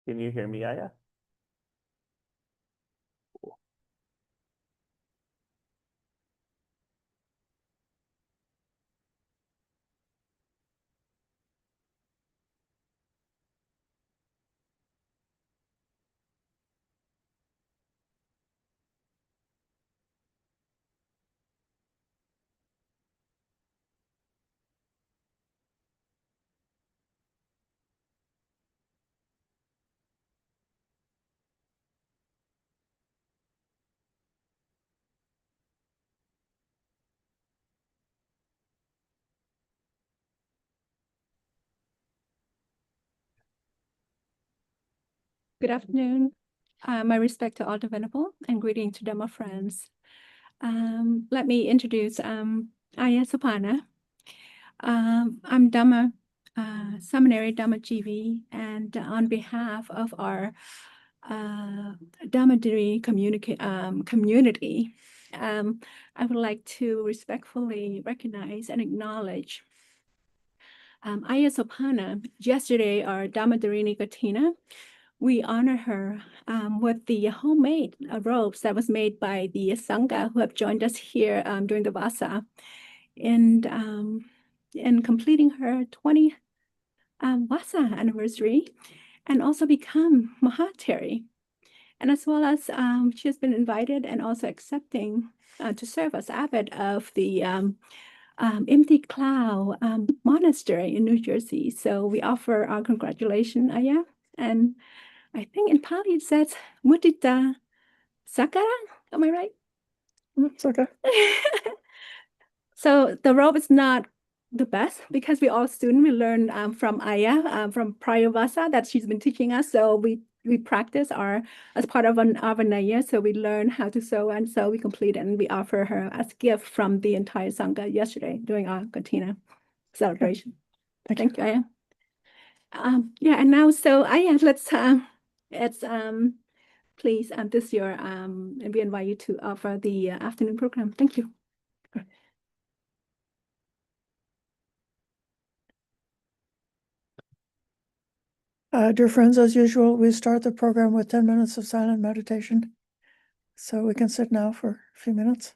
Can you hear me, Ayya? Good afternoon. My respect to all the venerable and greeting to Dhamma friends. Let me introduce Ayya Sobhana. I'm Dhamma Seminary Dhamma GV, and on behalf of our Dhammadharini community, I would like to respectfully recognize and acknowledge Ayya Sobhana. Yesterday, our Dhammadharini Katina, we honor her with the homemade robes that was made by the Sangha who have joined us here during the Vasa, and completing her 20th Vasa anniversary, and also become Theri. And as well as she has been invited and also accepting to serve as abbot of the Empty Cloud Monastery in New Jersey. So we offer our congratulations, Ayya. And I think in Pali it says Mudita Sakara. Am I right? It's okay. So the robe is not the best because we all students, we learn from Ayya, from prior Vasa that she's been teaching us. So we practice as part of an Avanaya. So we learn how to sew, and so we complete it, and we offer her as gift from the entire Sangha yesterday during our Katina celebration. Thank Thank you, Ayya. Yeah, and now so Ayya, let's please, this year, and we invite you to offer the afternoon program. Thank you. Dear friends, as usual, we start the program with 10 minutes of silent meditation. So we can sit now for a few minutes.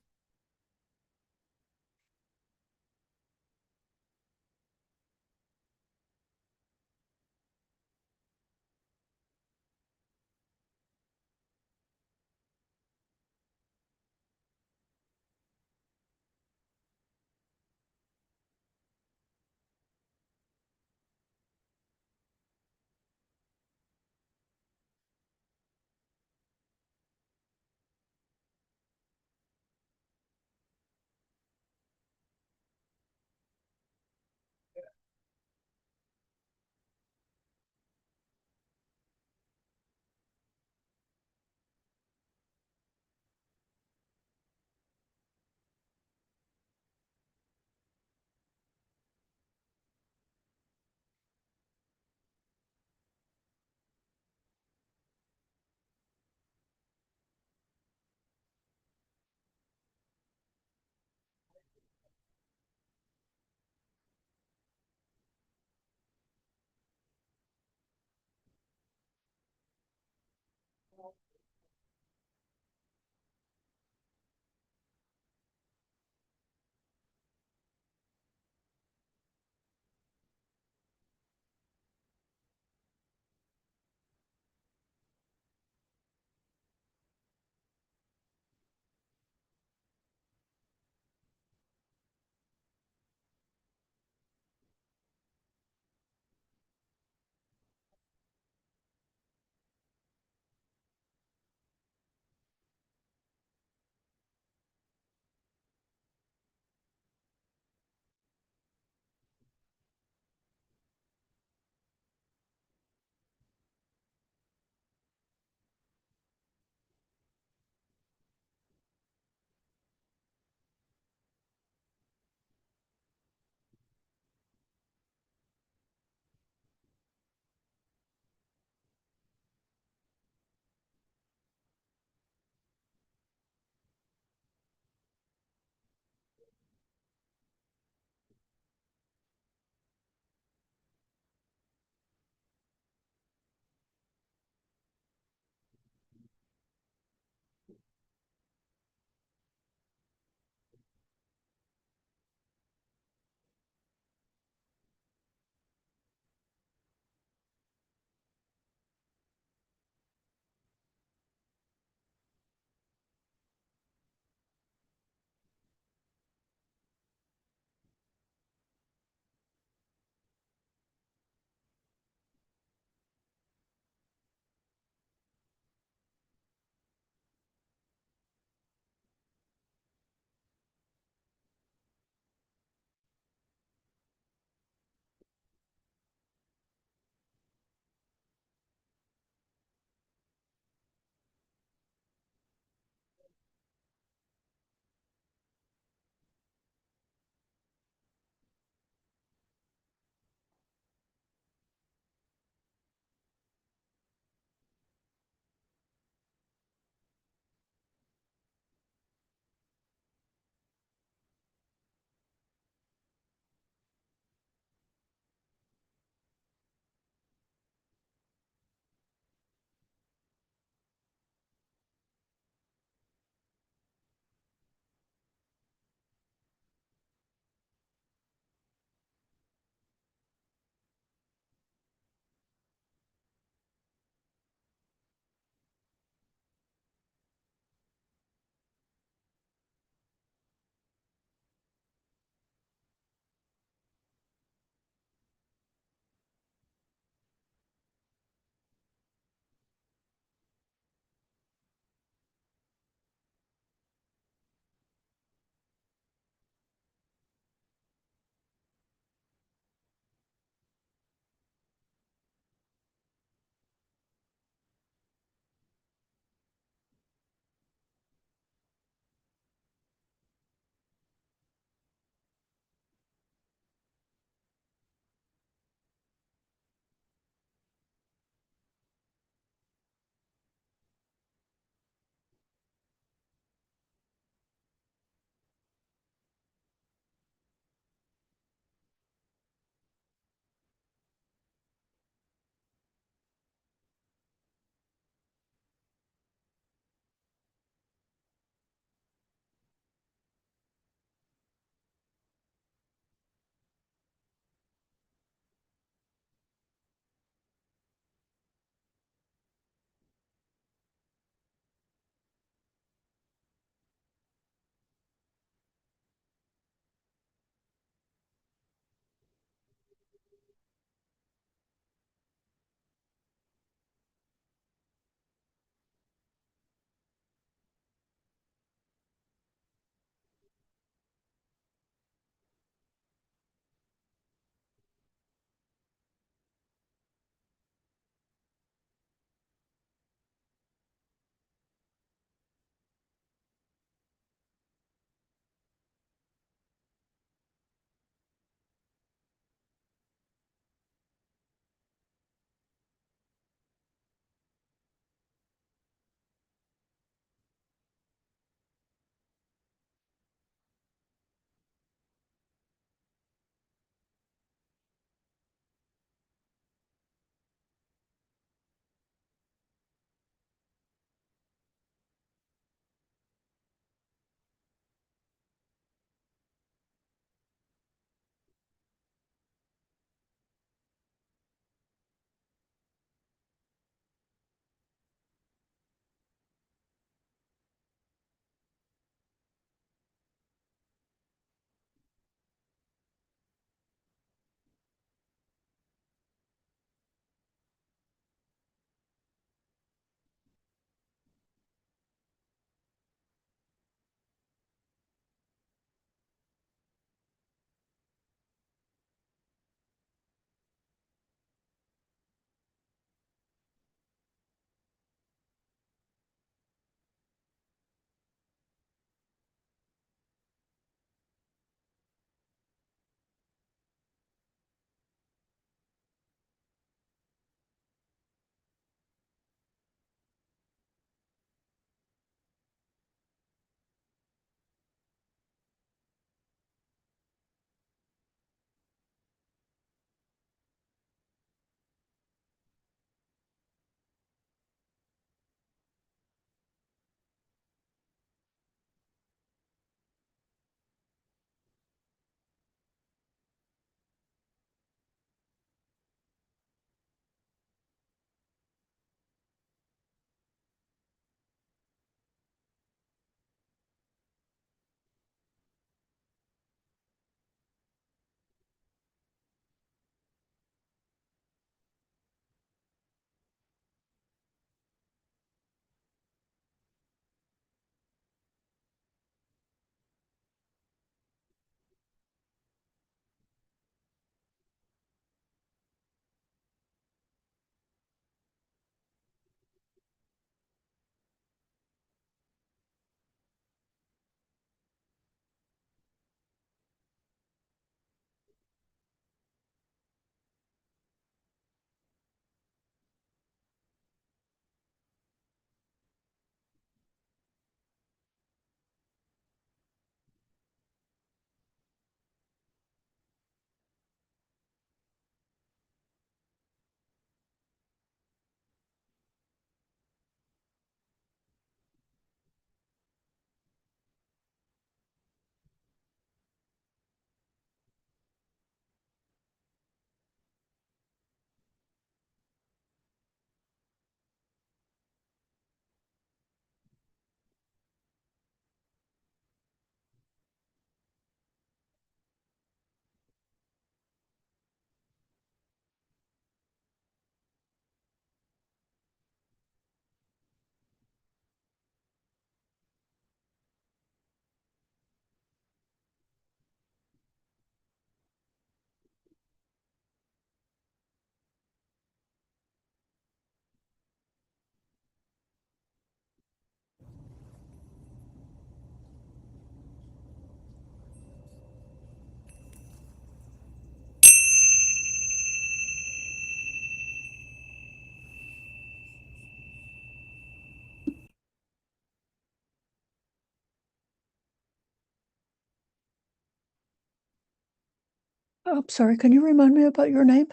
Oh, sorry, can you remind me about your name?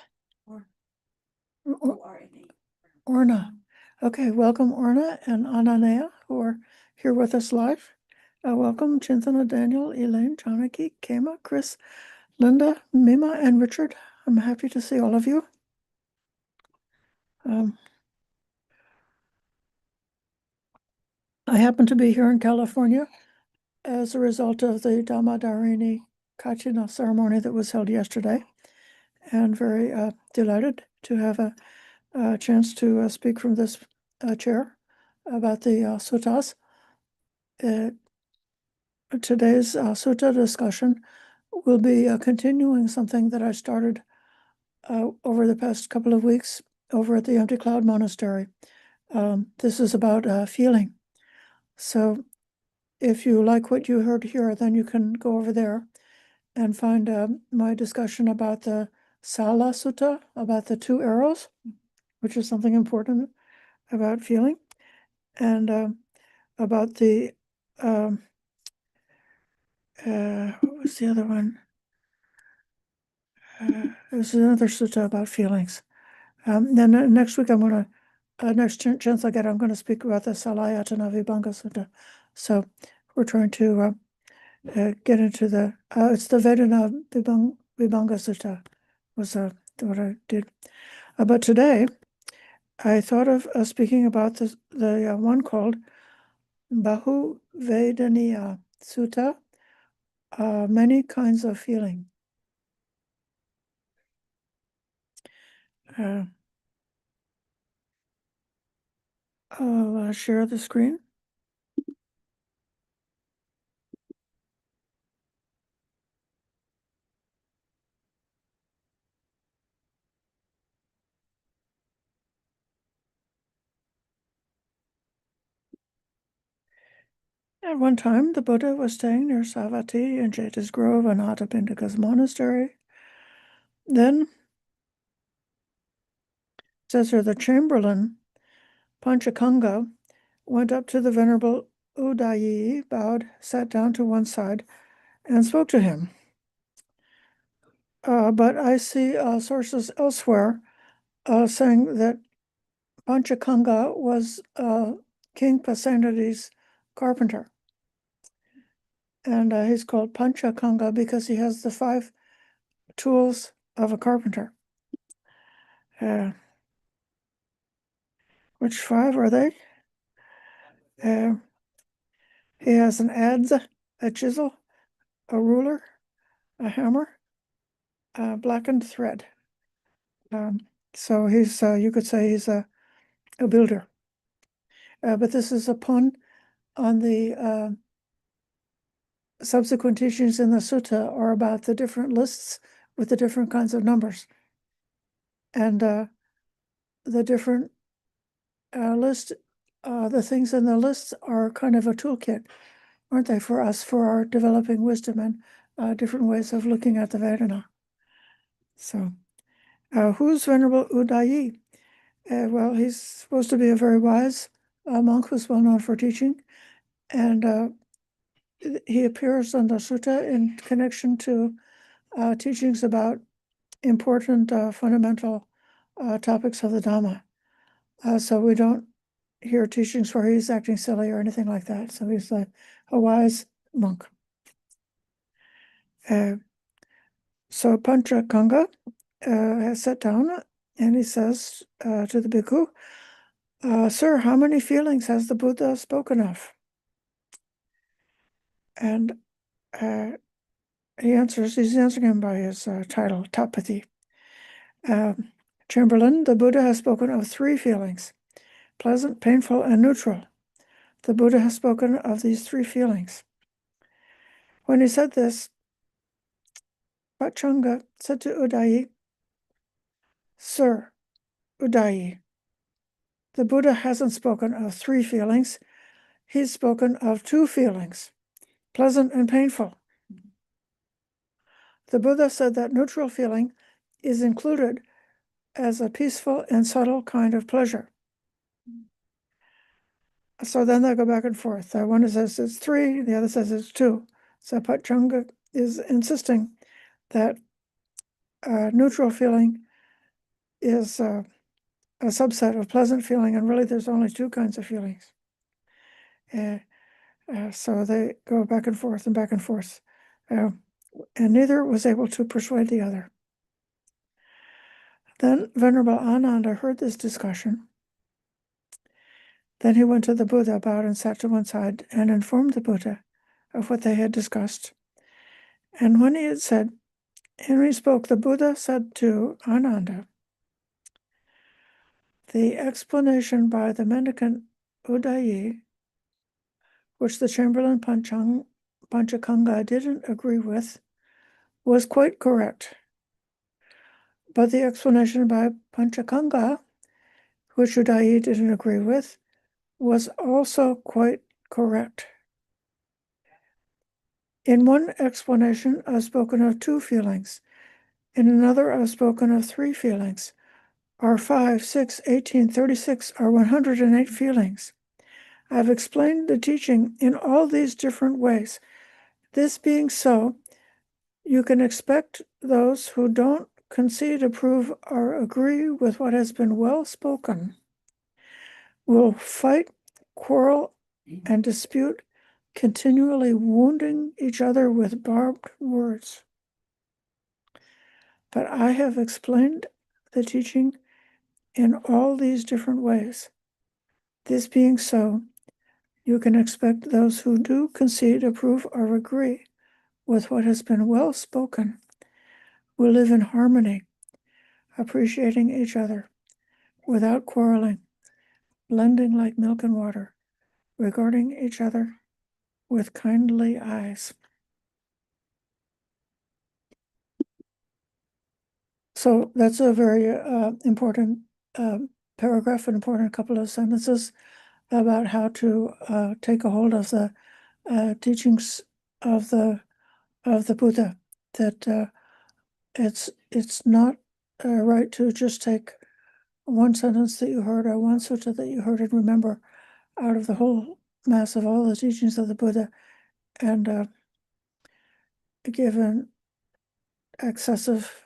O-R-N-A. Orna. Okay, welcome Orna and Ananea, who are here with us live. Welcome Chintana, Daniel, Elaine, Janaki, Kema, Chris, Linda, Mima, and Richard. I'm happy to see all of you. I happen to be here in California as a result of the Dhammadharini Kachina ceremony that was held yesterday, and very delighted to have a chance to speak from this chair about the suttas. Today's sutta discussion will be continuing something that I started over the past couple of weeks over at the Empty Cloud Monastery. This is about feeling. So if you like what you heard here, then you can go over there and find my discussion about the Sala Sutta, about the two arrows, which is something important about feeling, and about the, what was the other one? There's another sutta about feelings. Then next week I'm going to, next chance I get, I'm going to speak about the Salayatana Vibhanga Sutta. So we're trying to get into the, it's the Vedana Vibhanga Sutta was what I did. But today I thought of speaking about the one called Bahuvedanīyasutta, many kinds of feeling. I'll share the screen. At one time, the Buddha was staying near Savatthi in Jeta's Grove and Atapindika's monastery. Then, says here, the chamberlain, Panchakanga, went up to the venerable Udayi, bowed, sat down to one side, and spoke to him. But I see sources elsewhere saying that Panchakanga was King Pasenadi's carpenter. And he's called Panchakanga because he has the 5 tools of a carpenter. Which 5 are they? He has an adze, a chisel, a ruler, a hammer, a blackened thread. So he's, you could say he's a builder. But this is a pun on the subsequent teachings in the sutta are about the different lists with the different kinds of numbers. And the different list, the things in the lists are kind of a toolkit, aren't they, for us, for our developing wisdom and different ways of looking at the Vedana. So, who's Venerable Udayi? Well, he's supposed to be a very wise monk who's well known for teaching, and he appears on the sutta in connection to teachings about important fundamental topics of the Dhamma. So we don't hear teachings where he's acting silly or anything like that. So he's a wise monk. So Panchakanga has sat down and he says to the bhikkhu, "Sir, how many feelings has the Buddha spoken of?" And he's answering him by his title, Tapati. Chamberlain, the Buddha has spoken of 3 feelings, pleasant, painful, and neutral. The Buddha has spoken of these 3 feelings. When he said this, Pachanga said to Udayi, "Sir, Udayi, the Buddha hasn't spoken of 3 feelings. He's spoken of 2 feelings, pleasant and painful. The Buddha said that neutral feeling is included as a peaceful and subtle kind of pleasure." So then they go back and forth. One says it's 3, the other says it's 2. So Pachanga is insisting that neutral feeling is a subset of pleasant feeling, and really there's only two kinds of feelings. So they go back and forth and back and forth. And neither was able to persuade the other. Then Venerable Ananda heard this discussion. Then he went to the Buddha, bowed and sat to one side, and informed the Buddha of what they had discussed. And when he had said, Henry spoke, the Buddha said to Ananda, the explanation by the mendicant Udayi, which the Chamberlain Panchakanga didn't agree with, was quite correct. But the explanation by Panchakanga, which Udayi didn't agree with, was also quite correct. In one explanation, I've spoken of two feelings. In another, I've spoken of three feelings. Are 5, 6, 18, 36, or 108 feelings. I've explained the teaching in all these different ways. This being so, you can expect those who don't concede, approve, or agree with what has been well spoken will fight, quarrel, and dispute, continually wounding each other with barbed words. But I have explained the teaching in all these different ways. This being so, you can expect those who do concede, approve, or agree with what has been well spoken will live in harmony, appreciating each other, without quarreling, blending like milk and water, regarding each other with kindly eyes. So that's a very important paragraph, an important couple of sentences about how to take a hold of the teachings of the Buddha. That it's not right to just take one sentence that you heard or one sutta that you heard and remember out of the whole mass of all the teachings of the Buddha and give an excessive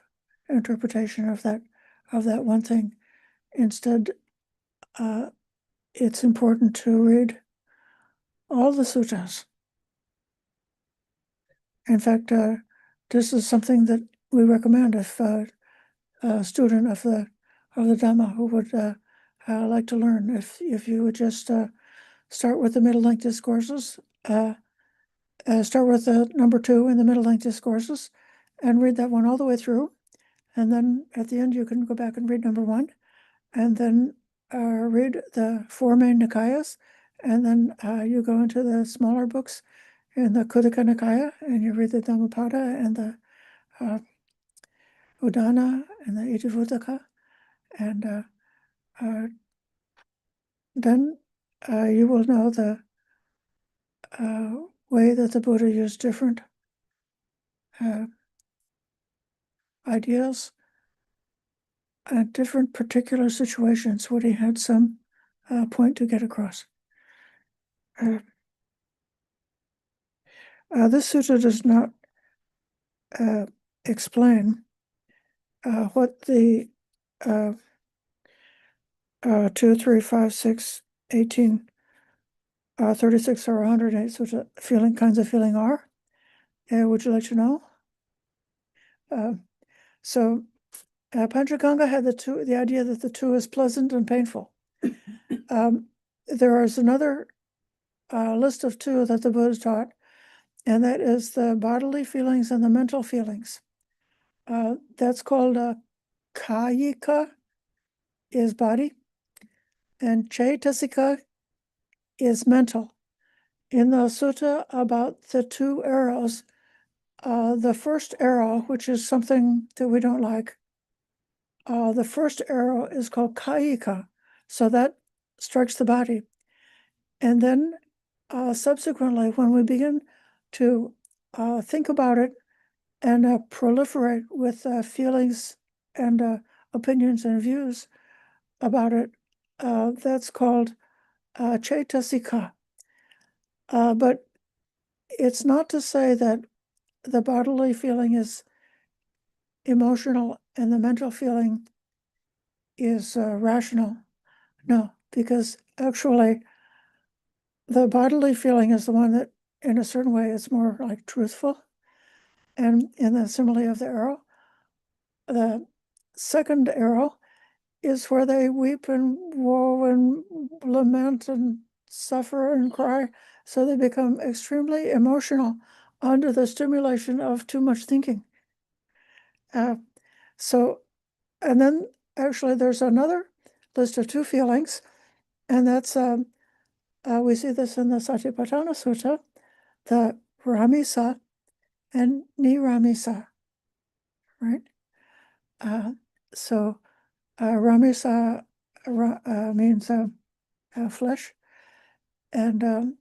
interpretation of that one thing. Instead, it's important to read all the suttas. In fact, this is something that we recommend if a student of the Dhamma who would like to learn. If you would just start with the middle-length discourses, start with the number 2 in the middle-length discourses, and read that one all the way through. And then at the end, you can go back and read number 1, and then read the 4 main Nikayas, and then you go into the smaller books in the Khuddaka Nikaya, and you read the Dhammapada and the Udana and the Itivuttaka, and then you will know the way that the Buddha used different ideas at different particular situations when he had some point to get across. This sutta does not explain what the 2, 3, 5, 6, 18, 36, or 108 sutta kinds of feeling are. Would you like to know? So Panchakanga had the idea that the 2 is pleasant and painful. There is another list of 2 that the Buddha taught, and that is the bodily feelings and the mental feelings. That's called kayika, is body, and chaitasika is mental. In the sutta about the 2 arrows, the first arrow, which is something that we don't like, the first arrow is called kayika, so that strikes the body. And then subsequently, when we begin to think about it and proliferate with feelings and opinions and views about it, that's called chaitasika. But it's not to say that the bodily feeling is emotional and the mental feeling is rational. No, because actually the bodily feeling is the one that in a certain way is more like truthful. And in the simile of the arrow, the second arrow is where they weep and woe and lament and suffer and cry. So they become extremely emotional under the stimulation of too much thinking. And then actually there's another list of two feelings, and that's, we see this in the Satipatthana Sutta, the Ramisa and Niramisa, right? So Ramisa means flesh, and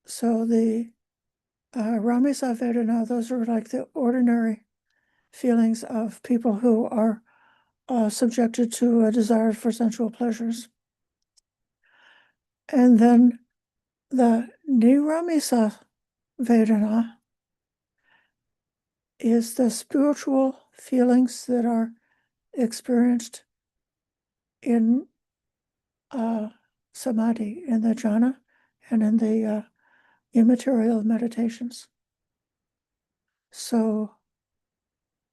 so the Ramisa Vedana, those are like the ordinary feelings of people who are subjected to a desire for sensual pleasures. And then the Niramisa Vedana is the spiritual feelings that are experienced in samadhi, in the jhana, and in the immaterial meditations. So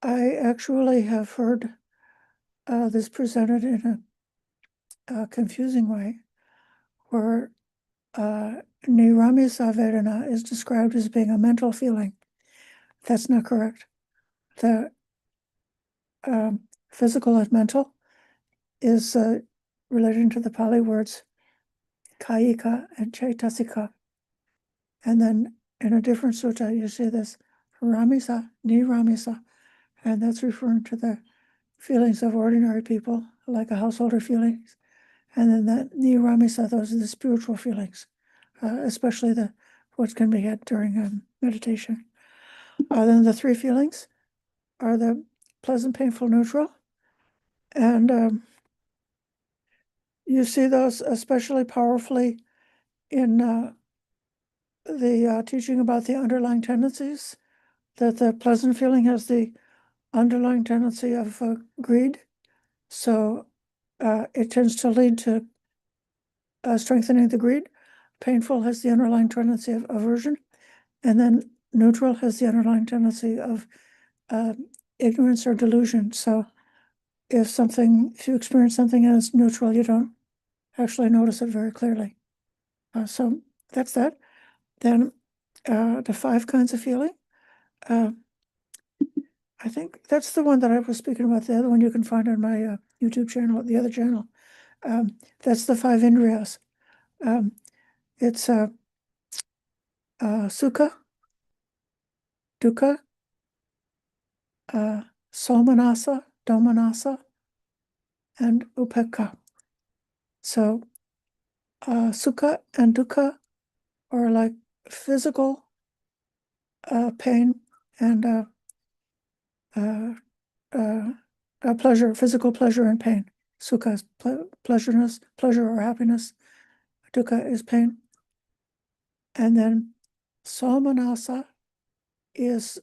I actually have heard this presented in a confusing way, where Niramisa Vedana is described as being a mental feeling. That's not correct. The physical and mental is relating to the Pali words kayika and chaitasika. And then in a different sutta, you see this ramisa, niramisa, and that's referring to the feelings of ordinary people, like a householder feelings. And then that niramisa, those are the spiritual feelings, especially what can be had during meditation. Then the three feelings are the pleasant, painful, neutral. And you see those especially powerfully in the teaching about the underlying tendencies, that the pleasant feeling has the underlying tendency of greed. So it tends to lead to strengthening the greed. Painful has the underlying tendency of aversion. And then neutral has the underlying tendency of ignorance or delusion. So if you experience something as neutral, you don't actually notice it very clearly. So that's that. Then the 5 kinds of feeling. I think that's the one that I was speaking about. The other one you can find on my YouTube channel, the other channel. That's the 5 indriyas. It's sukha, dukkha, somanasa, domanasa, and upekkha. So sukha and dukkha are like physical pain and pleasure, physical pleasure and pain. Sukha is pleasure or happiness. Dukkha is pain. And then somanasa is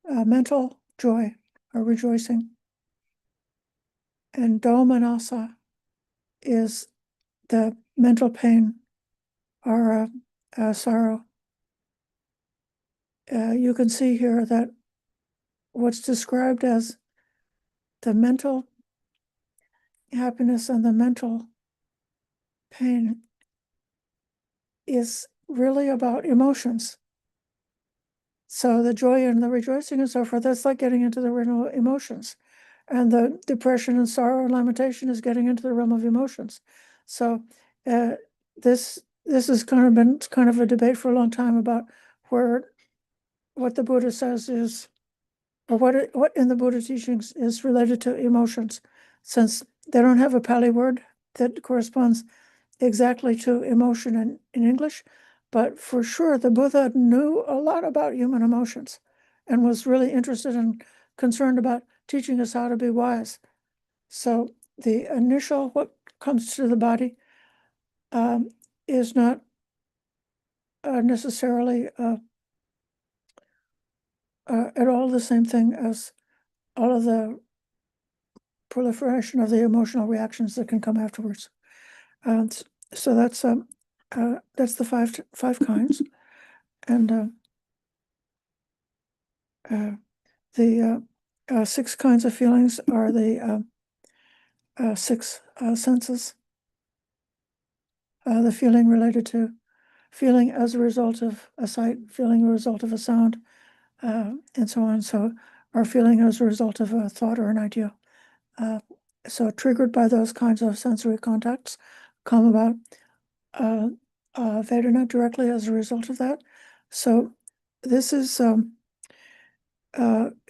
mental joy or rejoicing. And domanasa is the mental pain or sorrow. You can see here that what's described as the mental happiness and the mental pain is really about emotions. So the joy and the rejoicing and so forth, that's like getting into the realm of emotions. And the depression and sorrow and lamentation is getting into the realm of emotions. So this has been kind of a debate for a long time about what the Buddha says is, or what in the Buddha teachings is related to emotions, since they don't have a Pali word that corresponds exactly to emotion in English. But for sure, the Buddha knew a lot about human emotions and was really interested and concerned about teaching us how to be wise. So the initial, what comes to the body is not necessarily at all the same thing as all of the proliferation of the emotional reactions that can come afterwards. So that's the five kinds, and the 6 kinds of feelings are the 6 senses. The feeling related to feeling as a result of a sight, feeling a result of a sound, and so on. So, or feeling as a result of a thought or an idea. So triggered by those kinds of sensory contacts come about Vedana directly as a result of that. So this is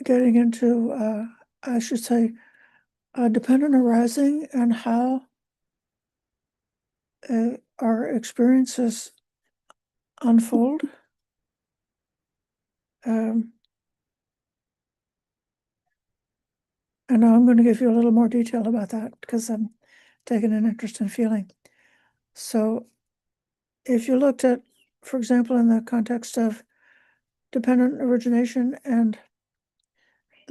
getting into, I should say, dependent arising and how our experiences unfold. And now I'm going to give you a little more detail about that because I'm taking an interest in feeling. So if you looked at, for example, in the context of dependent origination and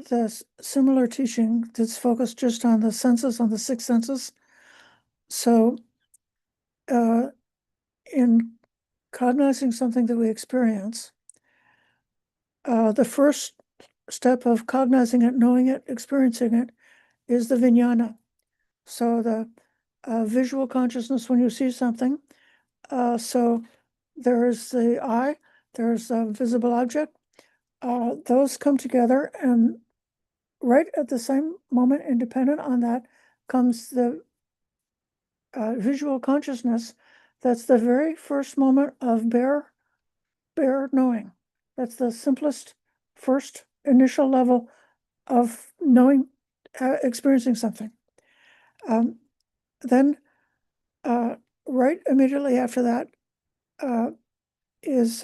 the similar teaching that's focused just on the senses, on the 6 senses. So in cognizing something that we experience, the first step of cognizing it, knowing it, experiencing it, is the vijnana. So the visual consciousness when you see something. So there's the eye, there's a visible object. Those come together, and right at the same moment, independent on that, comes the visual consciousness. That's the very first moment of bare knowing. That's the simplest, first initial level of knowing, experiencing something. Then, right immediately after that, is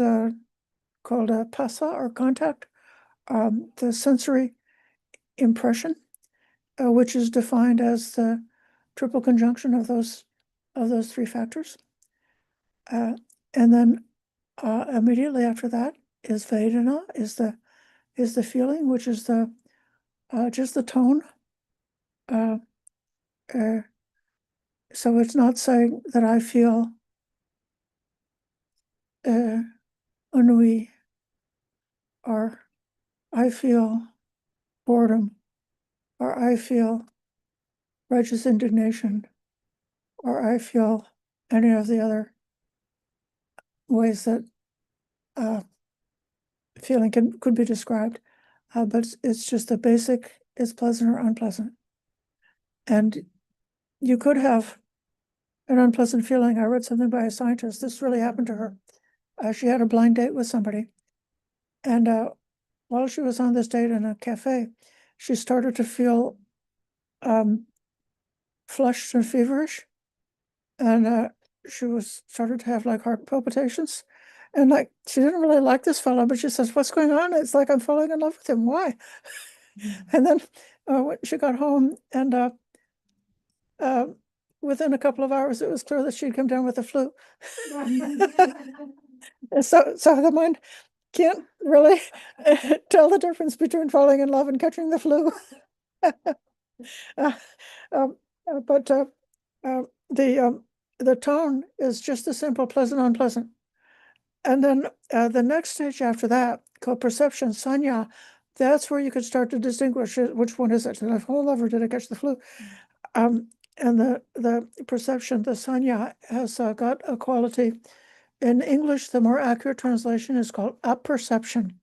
called a phassa or contact, the sensory impression, which is defined as the triple conjunction of those 3 factors. And then immediately after that is Vedana, is the feeling, which is the just the tone. So it's not saying that I feel ennui, or I feel boredom, or I feel righteous indignation, or I feel any of the other ways that feeling could be described. But it's just the basic, is pleasant or unpleasant. And you could have an unpleasant feeling. I read something by a scientist. This really happened to her. She had a blind date with somebody. And while she was on this date in a cafe, she started to feel flushed and feverish. And she started to have like heart palpitations. And like, she didn't really like this fellow, but she says, "What's going on?" It's like, "I'm falling in love with him. Why?" And then when she got home, and within a couple of hours, it was clear that she'd come down with the flu. So the mind can't really tell the difference between falling in love and catching the flu. But the tone is just a simple pleasant, unpleasant. And then the next stage after that, called perception, sanya, that's where you could start to distinguish which one is it. Did I fall in love or did I catch the flu? And the perception, the sanya, has got a quality. In English, the more accurate translation is called apperception,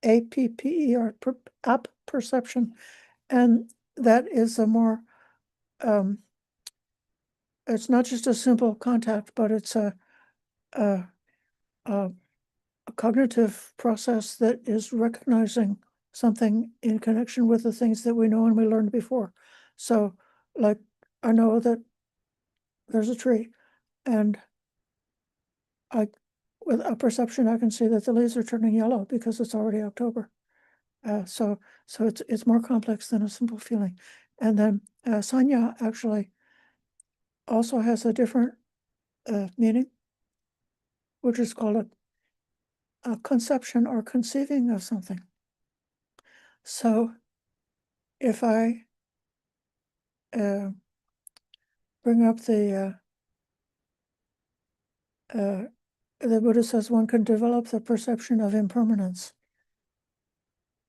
A-P-P-E-R, apperception. And that is a more, it's not just a simple contact, but it's a cognitive process that is recognizing something in connection with the things that we know and we learned before. So, like, I know that there's a tree, and with a perception, I can see that the leaves are turning yellow because it's already October. So it's more complex than a simple feeling. And then sanya actually also has a different meaning, which is called a conception or conceiving of something. So if I bring up the Buddha says one can develop the perception of impermanence.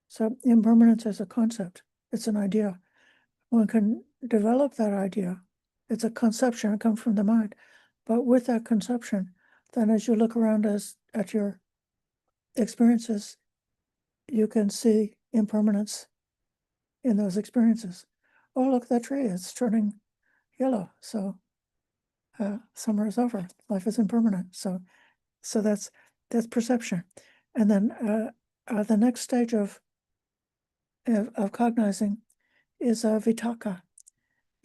So impermanence is a concept. It's an idea. One can develop that idea. It's a conception. It comes from the mind. But with that conception, then as you look around at your experiences, you can see impermanence in those experiences. Oh, look, that tree, it's turning yellow. So summer is over. Life is impermanent. So that's perception. And then the next stage of cognizing is vitaka,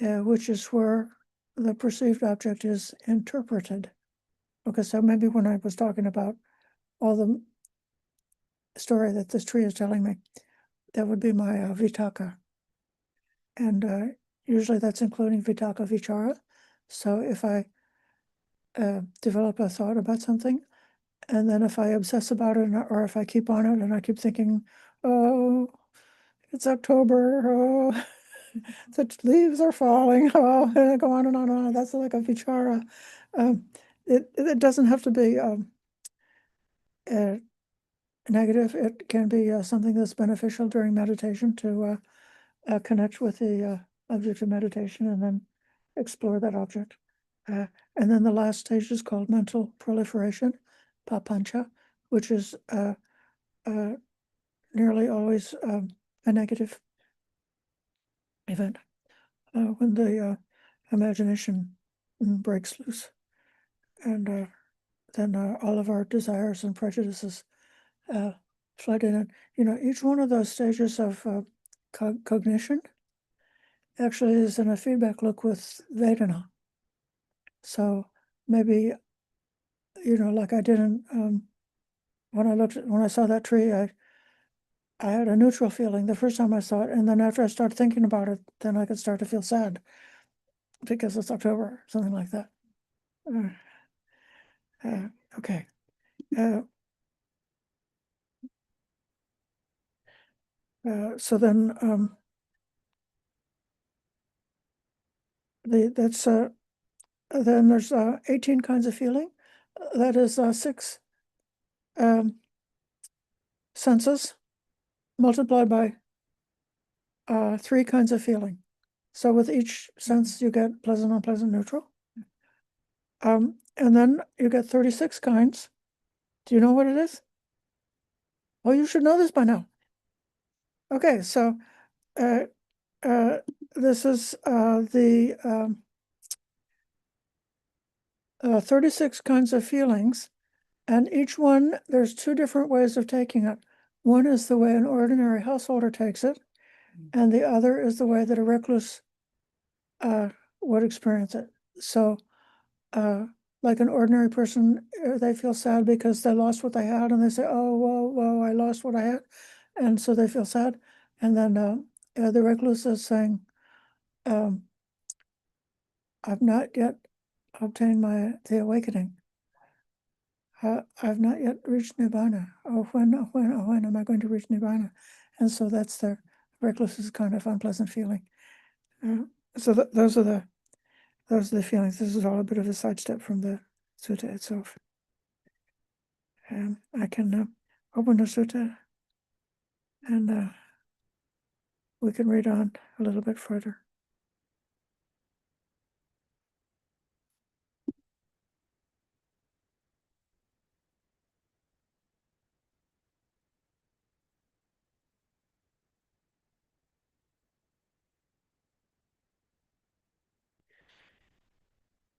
which is where the perceived object is interpreted. Okay, so maybe when I was talking about all the story that this tree is telling me, that would be my vitaka. And usually that's including vitaka vichara. So if I develop a thought about something, and then if I obsess about it, or if I keep on it and I keep thinking, oh, it's October, oh, the leaves are falling, oh, and I go on and on and on. That's like a vichara. It doesn't have to be negative. It can be something that's beneficial during meditation to connect with the object of meditation and then explore that object. And then the last stage is called mental proliferation, papancha, which is nearly always a negative event when the imagination breaks loose. And then all of our desires and prejudices flood in. And, each one of those stages of cognition actually is in a feedback loop with Vedana. So maybe, like I didn't, when I saw that tree, I had a neutral feeling the first time I saw it. And then after I started thinking about it, then I could start to feel sad because it's October, something like that. Okay. So then then there's 18 kinds of feeling. That is 6 senses multiplied by 3 kinds of feeling. So with each sense, you get pleasant, unpleasant, neutral. And then you get 36 kinds. Do you know what it is? Oh, you should know this by now. Okay, so this is the 36 kinds of feelings, and each one, there's 2 different ways of taking it. One is the way an ordinary householder takes it, and the other is the way that a recluse would experience it. So like an ordinary person, they feel sad because they lost what they had, and they say, oh, whoa, I lost what I had. And so they feel sad. And then the recluse is saying, I've not yet obtained the awakening. I've not yet reached Nibbana. Oh, when am I going to reach Nibbana? And so that's the recluse's kind of unpleasant feeling. So those are the feelings. This is all a bit of a sidestep from the sutta itself. I can open the sutta and we can read on a little bit further.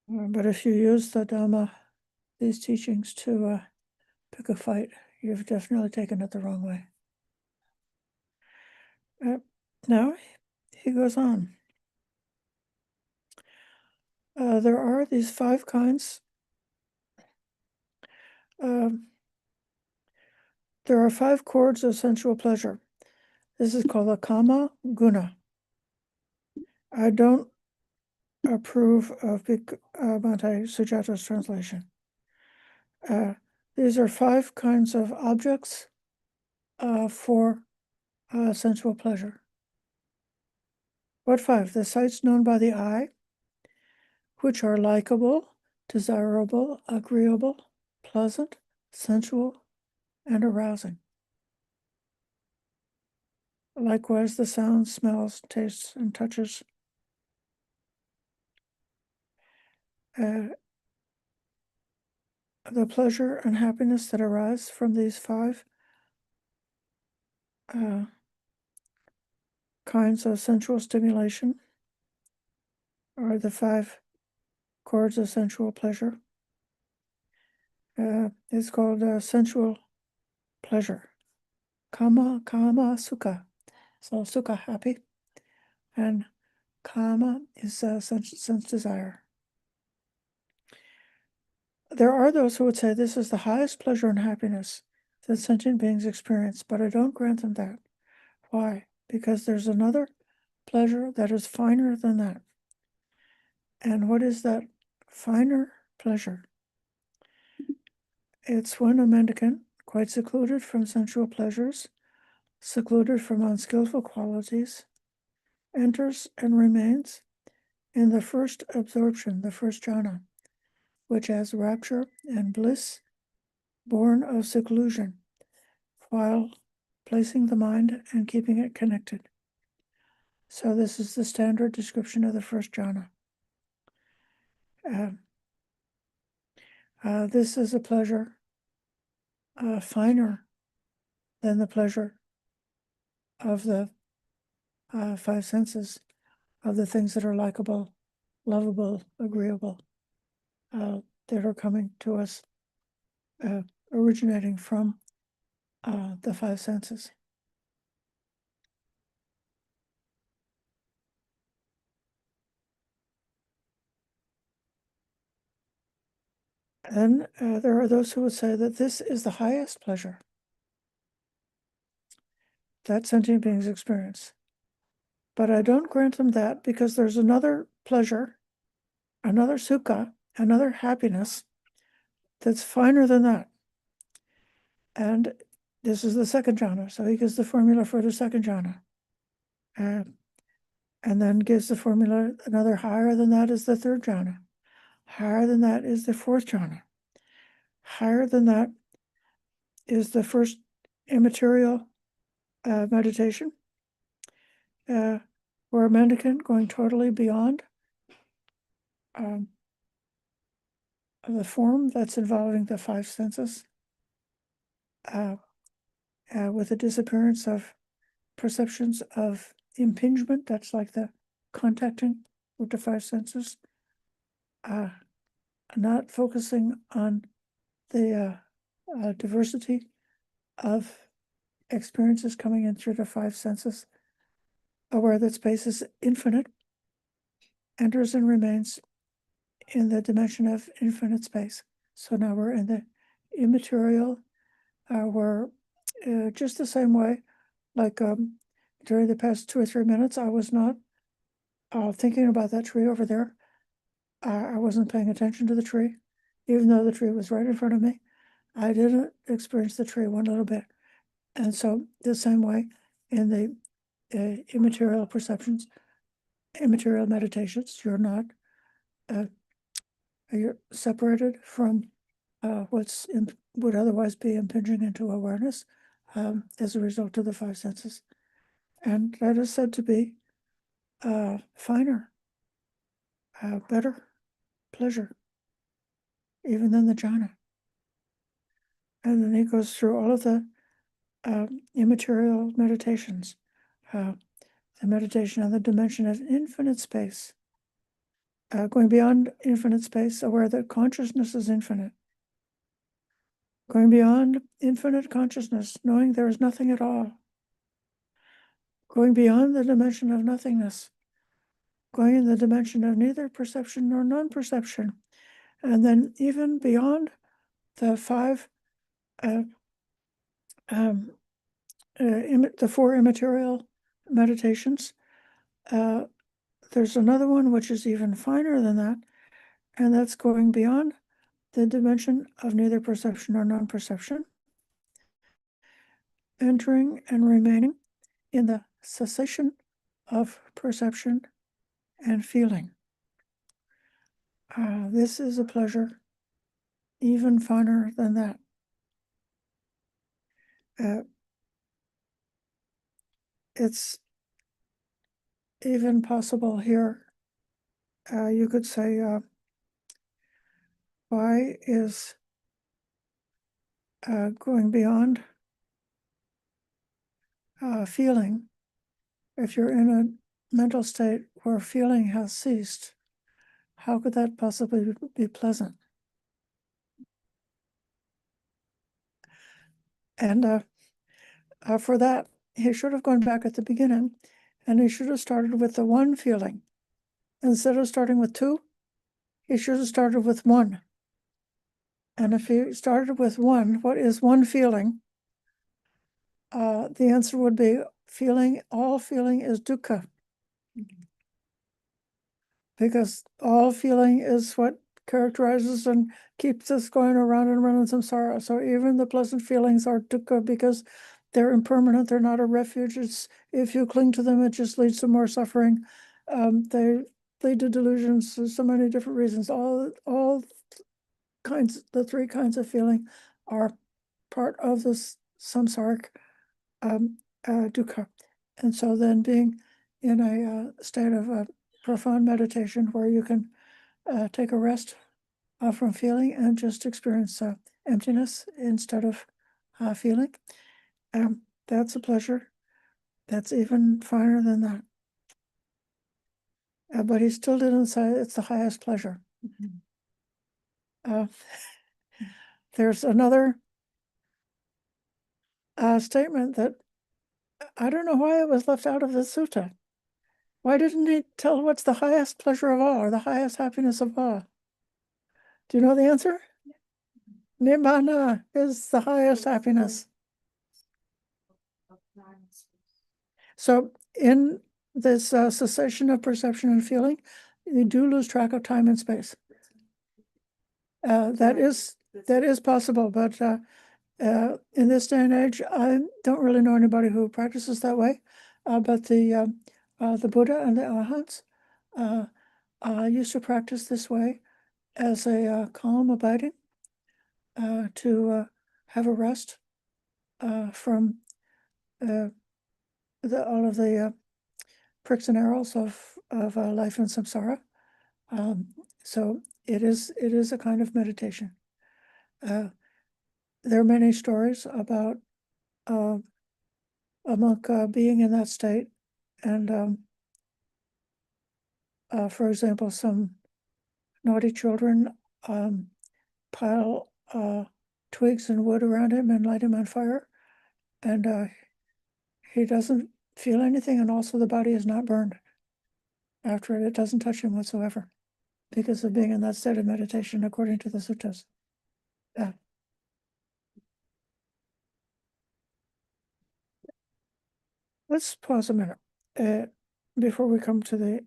But if you use the Dhamma, these teachings, to pick a fight, you've definitely taken it the wrong way. Now, he goes on. There are these 5 kinds. There are 5 chords of sensual pleasure. This is called a kama guna. I don't approve of Bhante Sujata's translation. These are 5 kinds of objects for sensual pleasure. What 5? The sights known by the eye, which are likable, desirable, agreeable, pleasant, sensual, and arousing. Likewise, the sounds, smells, tastes, and touches. The pleasure and happiness that arise from these 5 kinds of sensual stimulation are the 5 chords of sensual pleasure. It's called sensual pleasure. Kama, sukha. So sukha, happy, and kama is sense desire. There are those who would say this is the highest pleasure and happiness that sentient beings experience, but I don't grant them that. Why? Because there's another pleasure that is finer than that. And what is that finer pleasure? It's when a mendicant, quite secluded from sensual pleasures, secluded from unskillful qualities, enters and remains in the first absorption, the first jhana, which has rapture and bliss born of seclusion, while placing the mind and keeping it connected. So this is the standard description of the first jhana. This is a pleasure finer than the pleasure of the 5 senses, of the things that are likable, lovable, agreeable, that are coming to us, originating from the 5 senses. Then there are those who would say that this is the highest pleasure that sentient beings experience. But I don't grant them that, because there's another pleasure, another sukha, another happiness that's finer than that. And this is the second jhana. So he gives the formula for the second jhana. And then gives the formula, another higher than that is the third jhana. Higher than that is the fourth jhana. Higher than that is the first immaterial meditation, where a mendicant going totally beyond the form that's involving the 5 senses, with the disappearance of perceptions of impingement, that's like the contacting with the 5 senses, not focusing on the diversity of experiences coming in through the 5 senses, aware that space is infinite, enters and remains in the dimension of infinite space. So now we're in the immaterial, we're just the same way, like during the past 2 or 3 minutes, I was not thinking about that tree over there. I wasn't paying attention to the tree, even though the tree was right in front of me. I didn't experience the tree one little bit. And so the same way in the immaterial perceptions, immaterial meditations, you're not, you're separated from would otherwise be impinging into awareness as a result of the 5 senses. And that is said to be finer, better pleasure, even than the jhana. And then he goes through all of the immaterial meditations, the meditation on the dimension of infinite space, going beyond infinite space, aware that consciousness is infinite, going beyond infinite consciousness, knowing there is nothing at all, going beyond the dimension of nothingness, going in the dimension of neither perception nor non-perception, and then even beyond the 5 the 4 immaterial meditations, there's another one which is even finer than that, and that's going beyond the dimension of neither perception or non-perception, entering and remaining in the cessation of perception and feeling. This is a pleasure even finer than that. It's even possible here. You could say, why is going beyond feeling? If you're in a mental state where feeling has ceased, how could that possibly be pleasant? And for that, he should have gone back at the beginning, and he should have started with the one feeling. Instead of starting with two, he should have started with one. And if he started with one, what is one feeling? The answer would be feeling, all feeling is dukkha. Because all feeling is what characterizes and keeps us going around and around in samsara. So even the pleasant feelings are dukkha because they're impermanent, they're not a refuge. It's, if you cling to them, it just leads to more suffering. They lead to delusions for so many different reasons. All kinds, the three kinds of feeling are part of this samsaric dukkha. And so then being in a state of profound meditation where you can take a rest from feeling and just experience emptiness instead of feeling. That's a pleasure. That's even finer than that. But he still didn't say it's the highest pleasure. There's another statement that I don't know why it was left out of the sutta. Why didn't he tell what's the highest pleasure of all or the highest happiness of all? Do you know the answer? Nibbana is the highest happiness. So in this cessation of perception and feeling, you do lose track of time and space. That is possible, but in this day and age, I don't really know anybody who practices that way. But the Buddha and the Arhats used to practice this way as a calm abiding, to have a rest from all of the pricks and arrows of life in samsara. So it is a kind of meditation. There are many stories about a monk being in that state, and for example, some naughty children pile twigs and wood around him and light him on fire, and he doesn't feel anything, and also the body is not burned after it. It doesn't touch him whatsoever because of being in that state of meditation, according to the suttas. Let's pause a minute before we come to the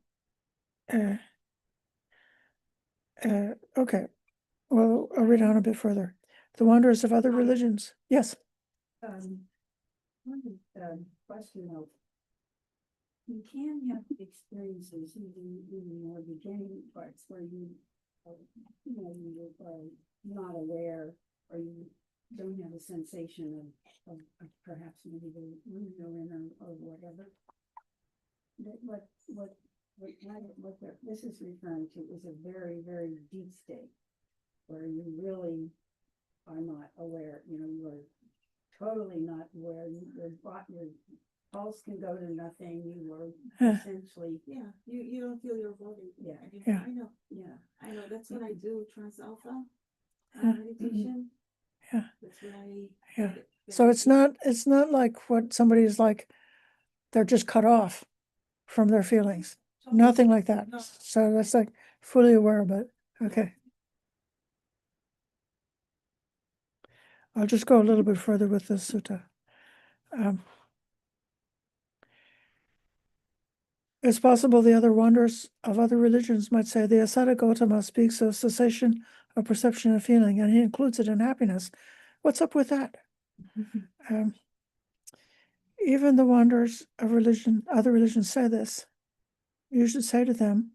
okay. Well, I'll read on a bit further. The wonders of other religions. Yes. Question of, you can have experiences even in more beginning parts where you are not aware, or you don't have a sensation of perhaps maybe the window or whatever. What this is referring to is a very, very deep state where you really are not aware. You are totally not aware. Your pulse can go to nothing. You are essentially, you don't feel your body. Yeah. I know. That's what I do. Trans alpha meditation. Yeah. That's what I. Yeah. So it's not like what somebody's like, they're just cut off from their feelings. Nothing like that. No. So that's like fully aware of it. Okay. I'll just go a little bit further with this sutta. It's possible the other wonders of other religions might say the ascetic Gautama speaks of cessation of perception and feeling, and he includes it in happiness. What's up with that? even the wonders of religion, other religions say this. You should say to them,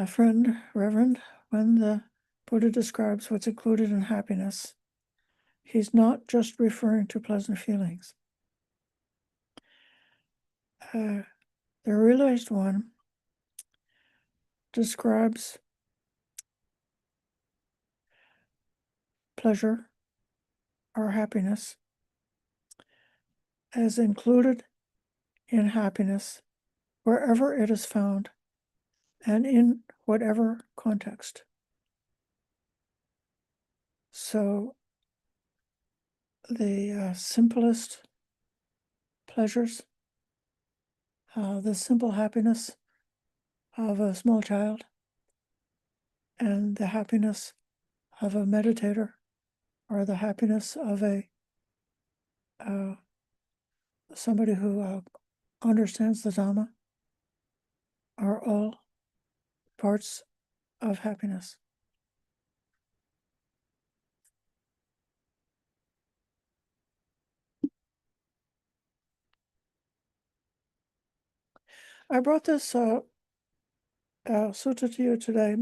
friend, Reverend, when the Buddha describes what's included in happiness, he's not just referring to pleasant feelings. The realized one describes pleasure or happiness as included in happiness wherever it is found and in whatever context. So the simplest pleasures, the simple happiness of a small child and the happiness of a meditator or the happiness of a somebody who understands the Dhamma are all parts of happiness. I brought this sutta to you today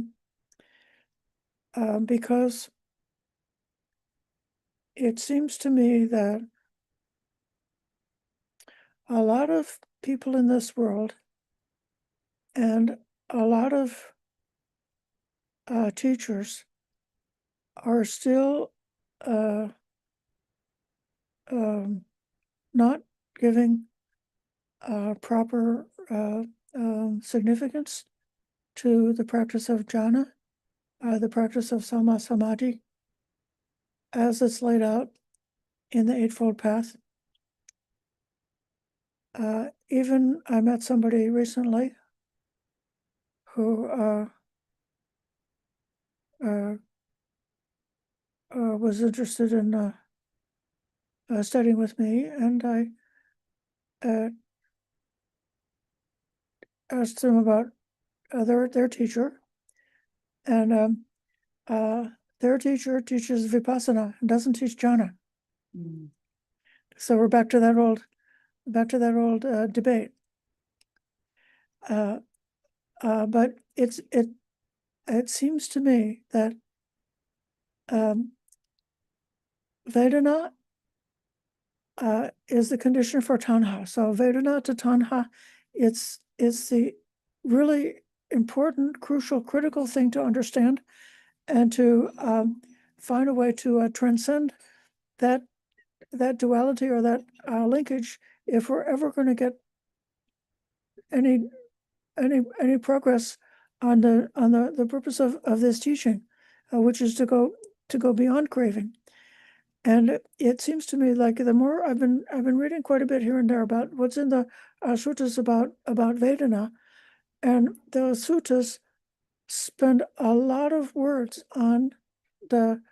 because it seems to me that a lot of people in this world and a lot of teachers are still not giving proper significance to the practice of jhana, the practice of samma samadhi, as it's laid out in the Eightfold Path. Even I met somebody recently who was interested in studying with me, and I asked them about their teacher, and their teacher teaches vipassana and doesn't teach jhana. So we're back to that old debate. But it seems to me that Vedana is the condition for tanha. So Vedana to tanha, it's the really important, crucial, critical thing to understand and to find a way to transcend that duality or that linkage if we're ever going to get any progress on the purpose of this teaching, which is to go beyond craving. And it seems to me like the more I've been reading quite a bit here and there about what's in the suttas about Vedana, and the suttas spend a lot of words on the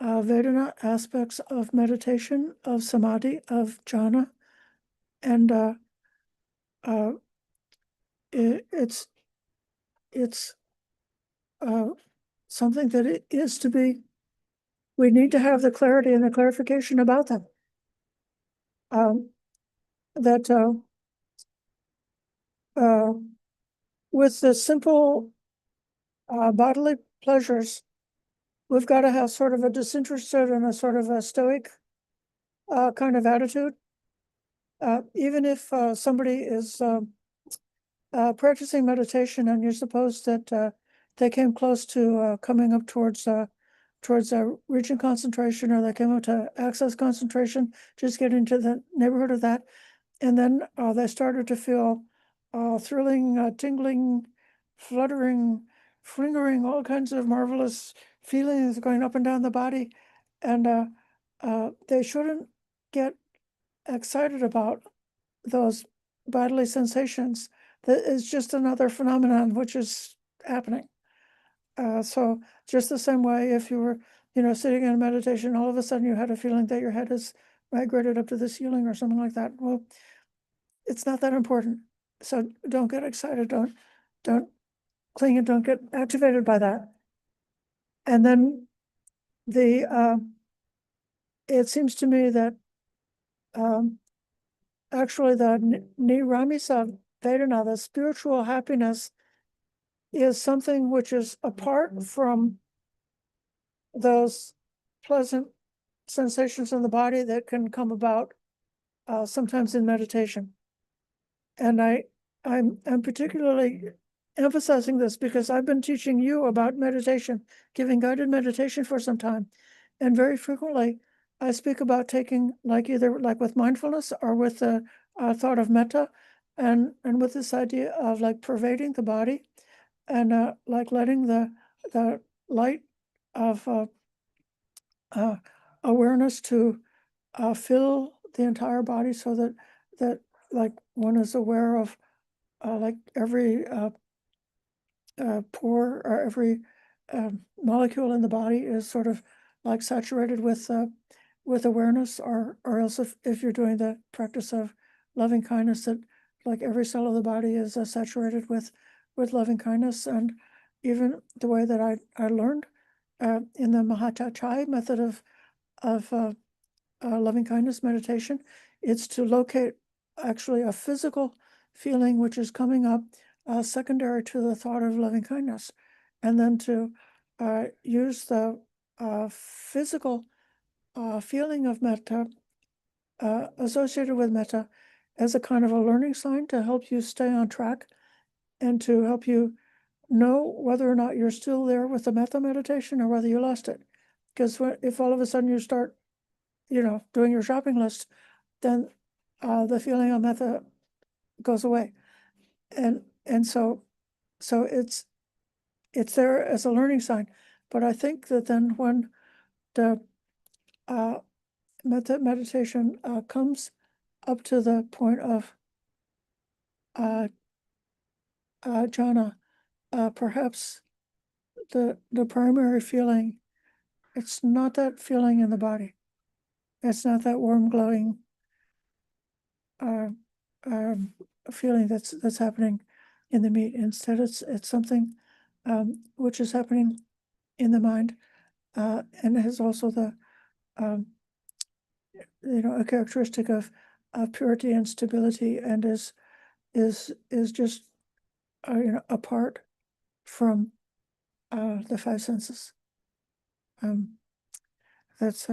Vedana aspects of meditation, of samadhi, of jhana, and it's something that it is to be. We need to have the clarity and the clarification about them. With the simple bodily pleasures, we've got to have sort of a disinterested and a sort of a stoic kind of attitude. Even if somebody is practicing meditation and you suppose that they came close to coming up towards reaching concentration, or they came up to access concentration, just get into the neighborhood of that. And then they started to feel thrilling, tingling, fluttering, flingering, all kinds of marvelous feelings going up and down the body. And they shouldn't get excited about those bodily sensations. That is just another phenomenon which is happening. So just the same way, if you were, sitting in meditation, all of a sudden you had a feeling that your head is migrated up to the ceiling or something like that. Well, it's not that important. So don't get excited. Don't cling and don't get activated by that. And then it seems to me that actually the Niramisa Vedana, the spiritual happiness, is something which is apart from those pleasant sensations in the body that can come about sometimes in meditation. And I'm particularly emphasizing this because I've been teaching you about meditation, giving guided meditation for some time. And very frequently I speak about taking either with mindfulness or with the thought of metta, and with this idea of pervading the body, and letting the light of awareness to fill the entire body, so that one is aware of every pore or every molecule in the body is sort of saturated with awareness, or else if you're doing the practice of loving kindness, that every cell of the body is saturated with loving kindness. And even the way that I learned in the Mahachachai method of loving kindness meditation, it's to locate actually a physical feeling which is coming up secondary to the thought of loving kindness, and then to use the physical feeling of metta associated with metta as a kind of a learning sign to help you stay on track, and to help you know whether or not you're still there with the metta meditation, or whether you lost it. Because if all of a sudden you start doing your shopping list, then the feeling of metta goes away. And so it's there as a learning sign. But I think that then when the metta meditation comes up to the point of jhana, perhaps the primary feeling, it's not that feeling in the body. It's not that warm, glowing feeling that's happening in the meat. Instead, it's something which is happening in the mind, and has also the a characteristic of purity and stability, and is just apart from the five senses. That's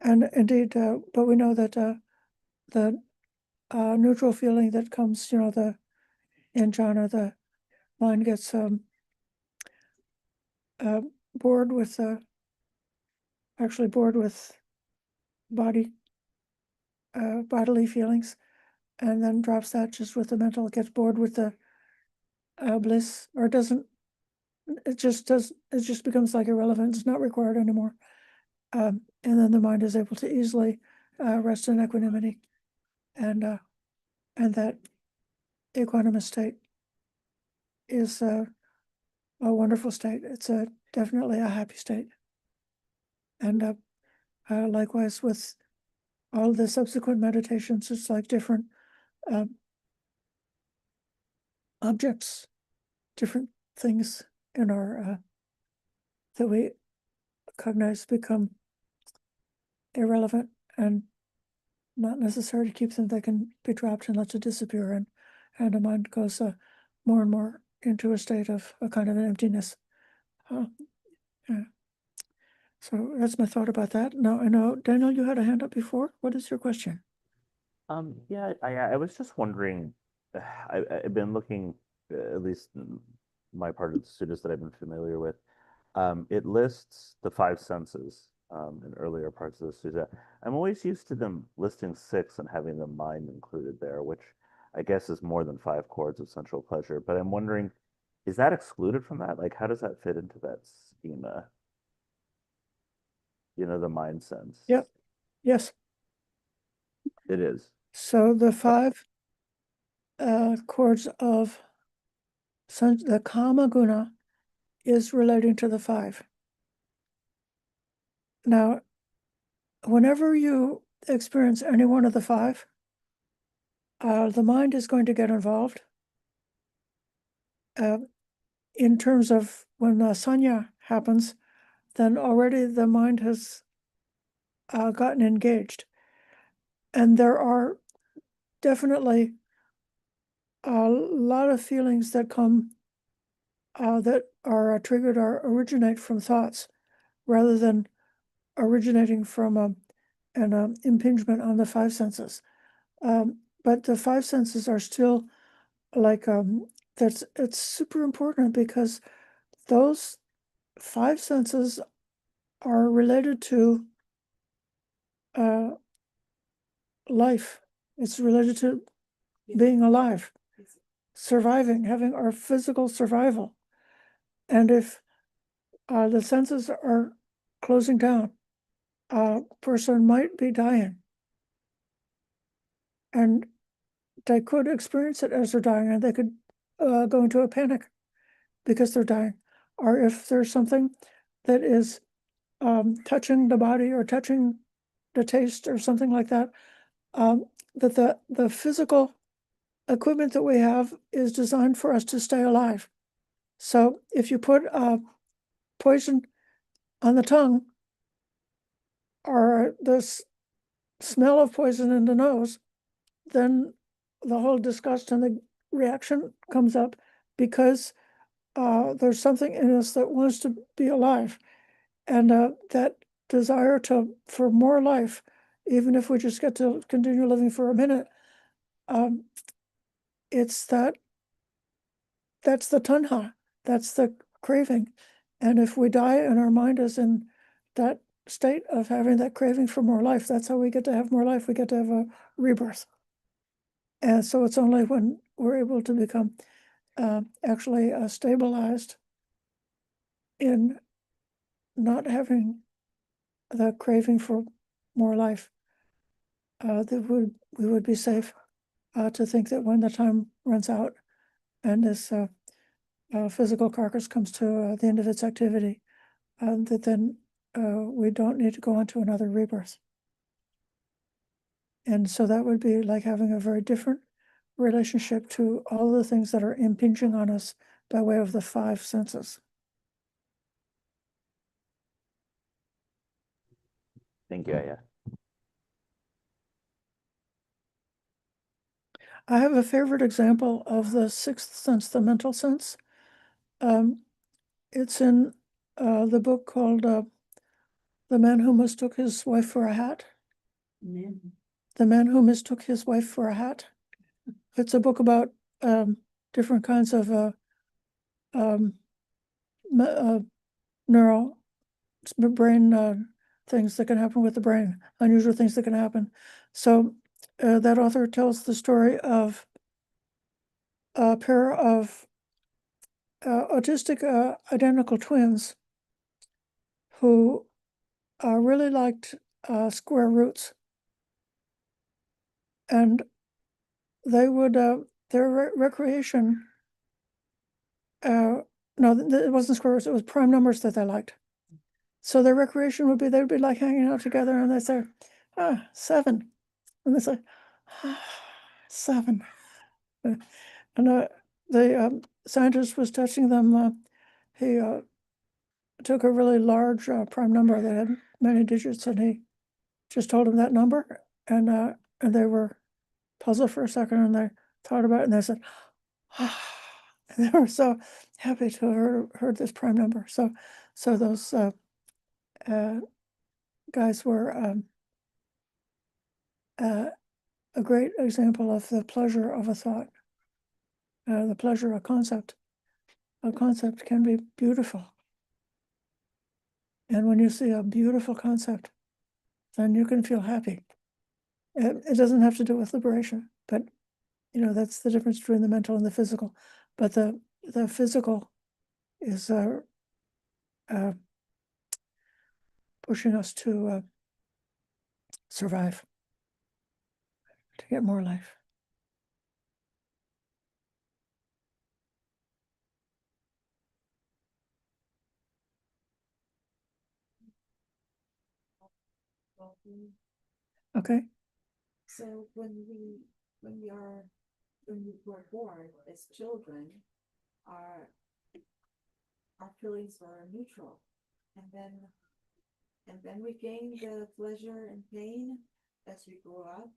and indeed, but we know that the neutral feeling that comes, in jhana, the mind gets bored with bodily feelings, and then drops that just with the mental. It gets bored with the bliss, or doesn't. It just becomes irrelevant. It's not required anymore. And then the mind is able to easily rest in equanimity, and that equanimous state is a wonderful state. It's definitely a happy state. And likewise with all the subsequent meditations, it's different objects, different things in our that we cognize become irrelevant and not necessary to keep them. They can be dropped and let to disappear, and the mind goes more and more into a state of a kind of an emptiness. So that's my thought about that. Now, I know, Daniel, you had a hand up before. What is your question? Yeah, I was just wondering, I've been looking, at least in my part of the suttas that I've been familiar with, it lists the five senses in earlier parts of the sutta. I'm always used to them listing six and having the mind included there, which I guess is more than five chords of sensual pleasure. But I'm wondering, is that excluded from that? How does that fit into that schema? The mind sense. Yep. Yes. It is. So the five chords of the kama guna is relating to the five. Now, whenever you experience any one of the five, the mind is going to get involved. In terms of when the sanya happens, then already the mind has gotten engaged. And there are definitely a lot of feelings that come that are triggered or originate from thoughts rather than originating from an impingement on the five senses. But the five senses are still like it's super important because those five senses are related to life. It's related to being alive, surviving, having our physical survival. And if the senses are closing down, a person might be dying. And they could experience it as they're dying, and they could go into a panic because they're dying. Or if there's something that is touching the body or touching the taste or something like that, that the physical equipment that we have is designed for us to stay alive. So if you put poison on the tongue or the smell of poison in the nose, then the whole disgust and the reaction comes up because there's something in us that wants to be alive. And that desire for more life, even if we just get to continue living for a minute, it's that's the tanha, that's the craving. And if we die and our mind is in that state of having that craving for more life, that's how we get to have more life. We get to have a rebirth. And so it's only when we're able to become actually stabilized in not having the craving for more life that we would be safe to think that when the time runs out and this physical carcass comes to the end of its activity, that then we don't need to go on to another rebirth. And so that would be like having a very different relationship to all the things that are impinging on us by way of the five senses. Thank you, Ayya. I have a favorite example of the sixth sense, the mental sense. It's in the book called The Man Who Mistook His Wife for a Hat. The Man Who Mistook His Wife for a Hat. It's a book about different kinds of neural brain things that can happen with the brain, unusual things that can happen. So that author tells the story of a pair of autistic identical twins who really liked square roots. And they would, their recreation, no, it wasn't square roots, it was prime numbers that they liked. So their recreation would be, they'd be like hanging out together and they'd say, 7. And they say, 7. And the scientist was touching them. He took a really large prime number that had many digits, and he just told him that number. And they were puzzled for a second, and they thought about it, and they said, and they were so happy to have heard this prime number. So those guys were a great example of the pleasure of a thought, the pleasure of a concept. A concept can be beautiful. And when you see a beautiful concept, then you can feel happy. It doesn't have to do with liberation, but that's the difference between the mental and the physical. But the physical is pushing us to survive, to get more life. Okay. So when we were born as children, our feelings were neutral, and then we gain the pleasure and pain as we grow up.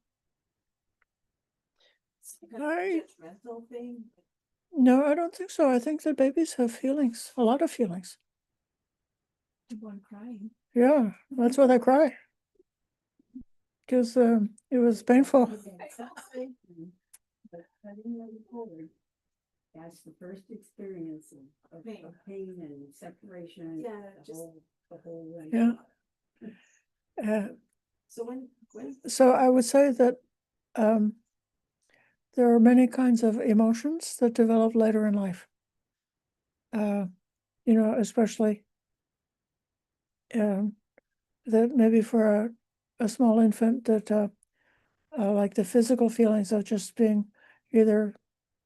It's kind of a I- judgmental thing. No, I don't think so. I think that babies have feelings, a lot of feelings. One crying. Yeah, that's why they cry. Because it was painful. But cutting them forward, that's the first experience of Pain. pain and separation. Yeah, the whole way. Yeah. Uh, So when so I would say that there are many kinds of emotions that develop later in life. You know, especially that maybe for a small infant that like the physical feelings of just being either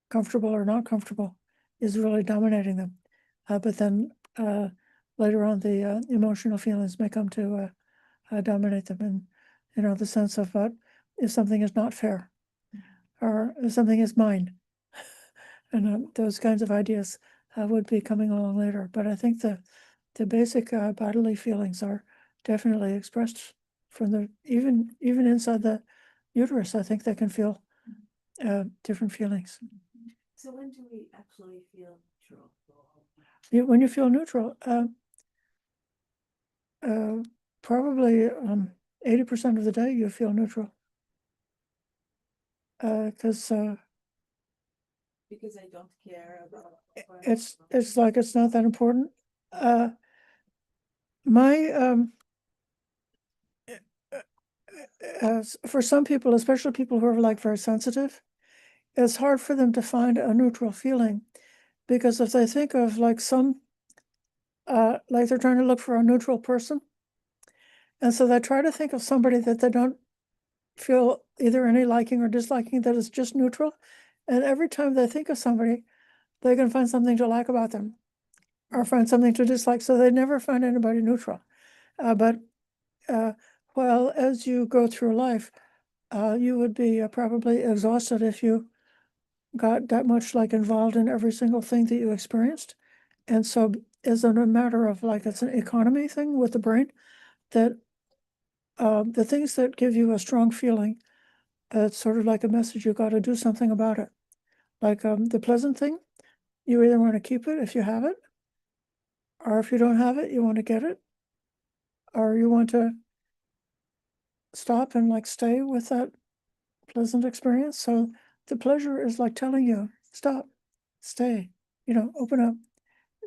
comfortable or not comfortable is really dominating them. But then later on, the emotional feelings may come to dominate them, and you know, the sense of if something is not fair, or if something is mine, and those kinds of ideas would be coming along later. But I think the basic bodily feelings are definitely expressed from the even inside the uterus. I think they can feel different feelings. so when do we actually feel neutral? When you feel neutral, probably 80% of the day you feel neutral. Because Because I don't care about. it's like it's not that important. My for some people, especially people who are like very sensitive, it's hard for them to find a neutral feeling, because if they think of like like they're trying to look for a neutral person, and so they try to think of somebody that they don't feel either any liking or disliking, that is just neutral, and every time they think of somebody, they can find something to like about them or find something to dislike, so they never find anybody neutral. But well, as you go through life, you would be probably exhausted if you got that much like involved in every single thing that you experienced. And so is it a matter of like, it's an economy thing with the brain, that the things that give you a strong feeling, it's sort of like a message, you got to do something about it. Like the pleasant thing, you either want to keep it if you have it, or if you don't have it, you want to get it, or you want to stop and like stay with that pleasant experience. So the pleasure is like telling you, stop, stay, you know, open up,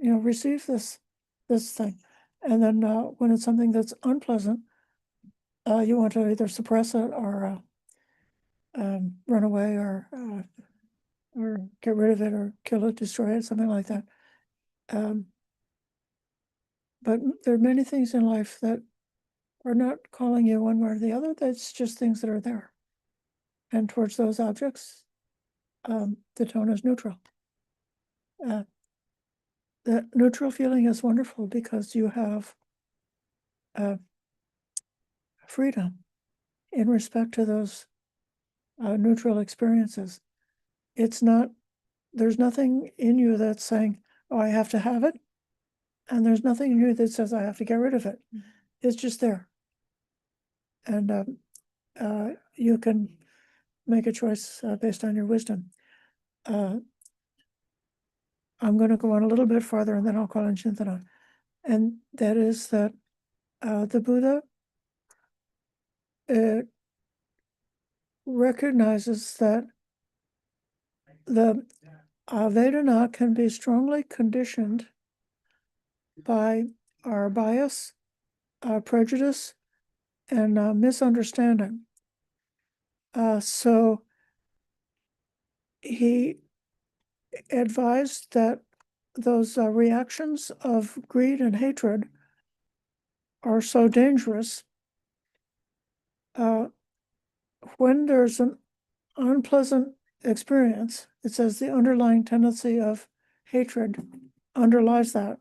you know, receive this thing. And then when it's something that's unpleasant, you want to either suppress it or run away or get rid of it or kill it, destroy it, something like that. But there are many things in life that are not calling you one way or the other. That's just things that are there. And towards those objects, the tone is neutral. The neutral feeling is wonderful because you have freedom in respect to those neutral experiences. It's not, there's nothing in you that's saying, oh, I have to have it. And there's nothing in you that says I have to get rid of it. It's just there. And you can make a choice based on your wisdom. I'm going to go on a little bit farther and then I'll call in Chintana. And that is that the Buddha recognizes that the Vedana can be strongly conditioned by our bias, prejudice, and misunderstanding. So he advised that those reactions of greed and hatred are so dangerous. When there's an unpleasant experience, it says the underlying tendency of hatred underlies that.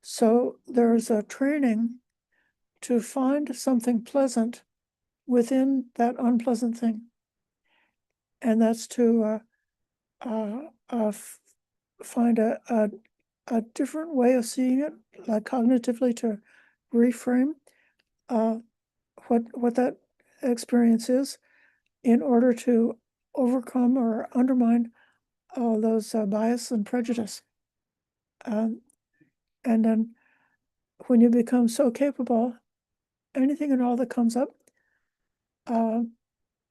So there's a training to find something pleasant within that unpleasant thing. And that's to find a a different way of seeing it, like cognitively to reframe what that experience is in order to overcome or undermine all those bias and prejudice. And then when you become so capable, anything and all that comes up,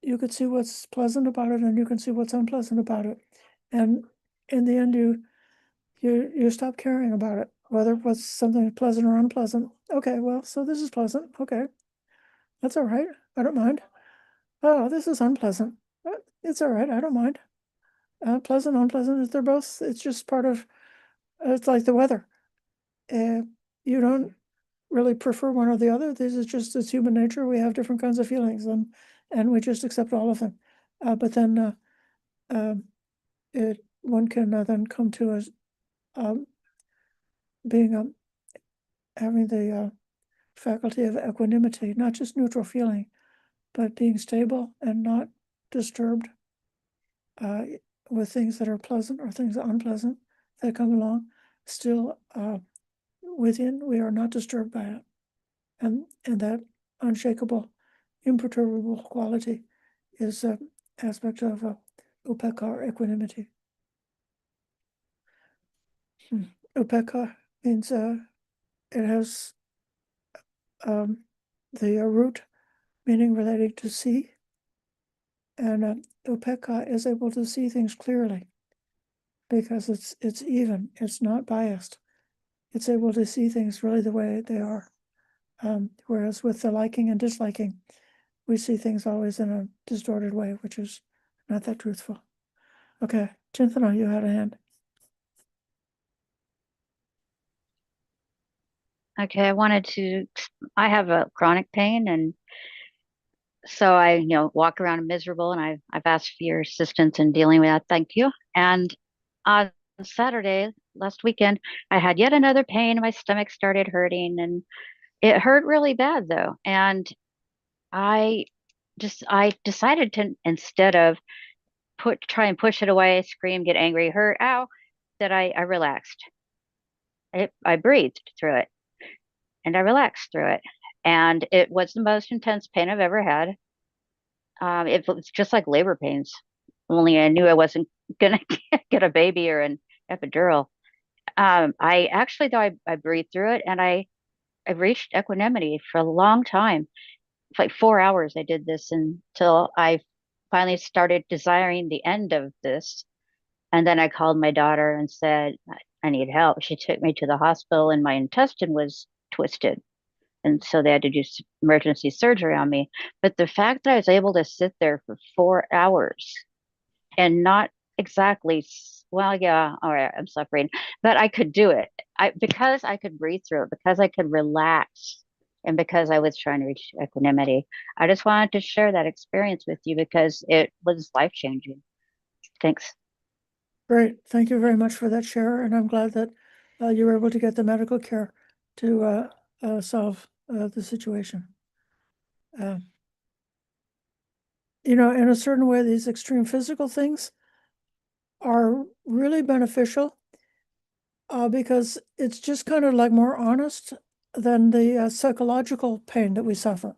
you could see what's pleasant about it and you can see what's unpleasant about it. And in the end, you stop caring about it, whether it was something pleasant or unpleasant. Okay, well, so this is pleasant. Okay, that's all right. I don't mind. Oh, this is unpleasant. It's all right. I don't mind. Pleasant, unpleasant, they're both, it's just part of, it's like the weather. You don't really prefer one or the other. This is just, it's human nature. We have different kinds of feelings and we just accept all of them. But then one can then come to as being having the faculty of equanimity, not just neutral feeling, but being stable and not disturbed with things that are pleasant or things that are unpleasant that come along. Still within, we are not disturbed by it. And that unshakable, imperturbable quality is an aspect of upekkha or equanimity. Upekkha means it has the root meaning relating to see, and upekkha is able to see things clearly because it's even, it's not biased. It's able to see things really the way they are. Whereas with the liking and disliking, we see things always in a distorted way, which is not that truthful. Okay, Chinthana, you had a hand. Okay, I have a chronic pain, and so I, walk around miserable, and I've asked for your assistance in dealing with that. Thank you. And on Saturday, last weekend, I had yet another pain. My stomach started hurting, and it hurt really bad though. And I decided to, instead of try and push it away, scream, get angry, hurt, ow, that I relaxed. I breathed through it and I relaxed through it. And it was the most intense pain I've ever had. It was just like labor pains, only I knew I wasn't gonna get a baby or an epidural. I actually, though, I breathed through it, and I reached equanimity for a long time. It's like 4 hours I did this until I finally started desiring the end of this. And then I called my daughter and said, I need help. She took me to the hospital, and my intestine was twisted. And so they had to do emergency surgery on me. But the fact that I was able to sit there for 4 hours and not exactly, well, yeah, all right, I'm suffering, but I could do it. Because I could breathe through it, because I could relax, and because I was trying to reach equanimity. I just wanted to share that experience with you because it was life-changing. Thanks. Great. Thank you very much for that share. And I'm glad that you were able to get the medical care to solve the situation. In a certain way, these extreme physical things are really beneficial because it's just kind of like more honest than the psychological pain that we suffer.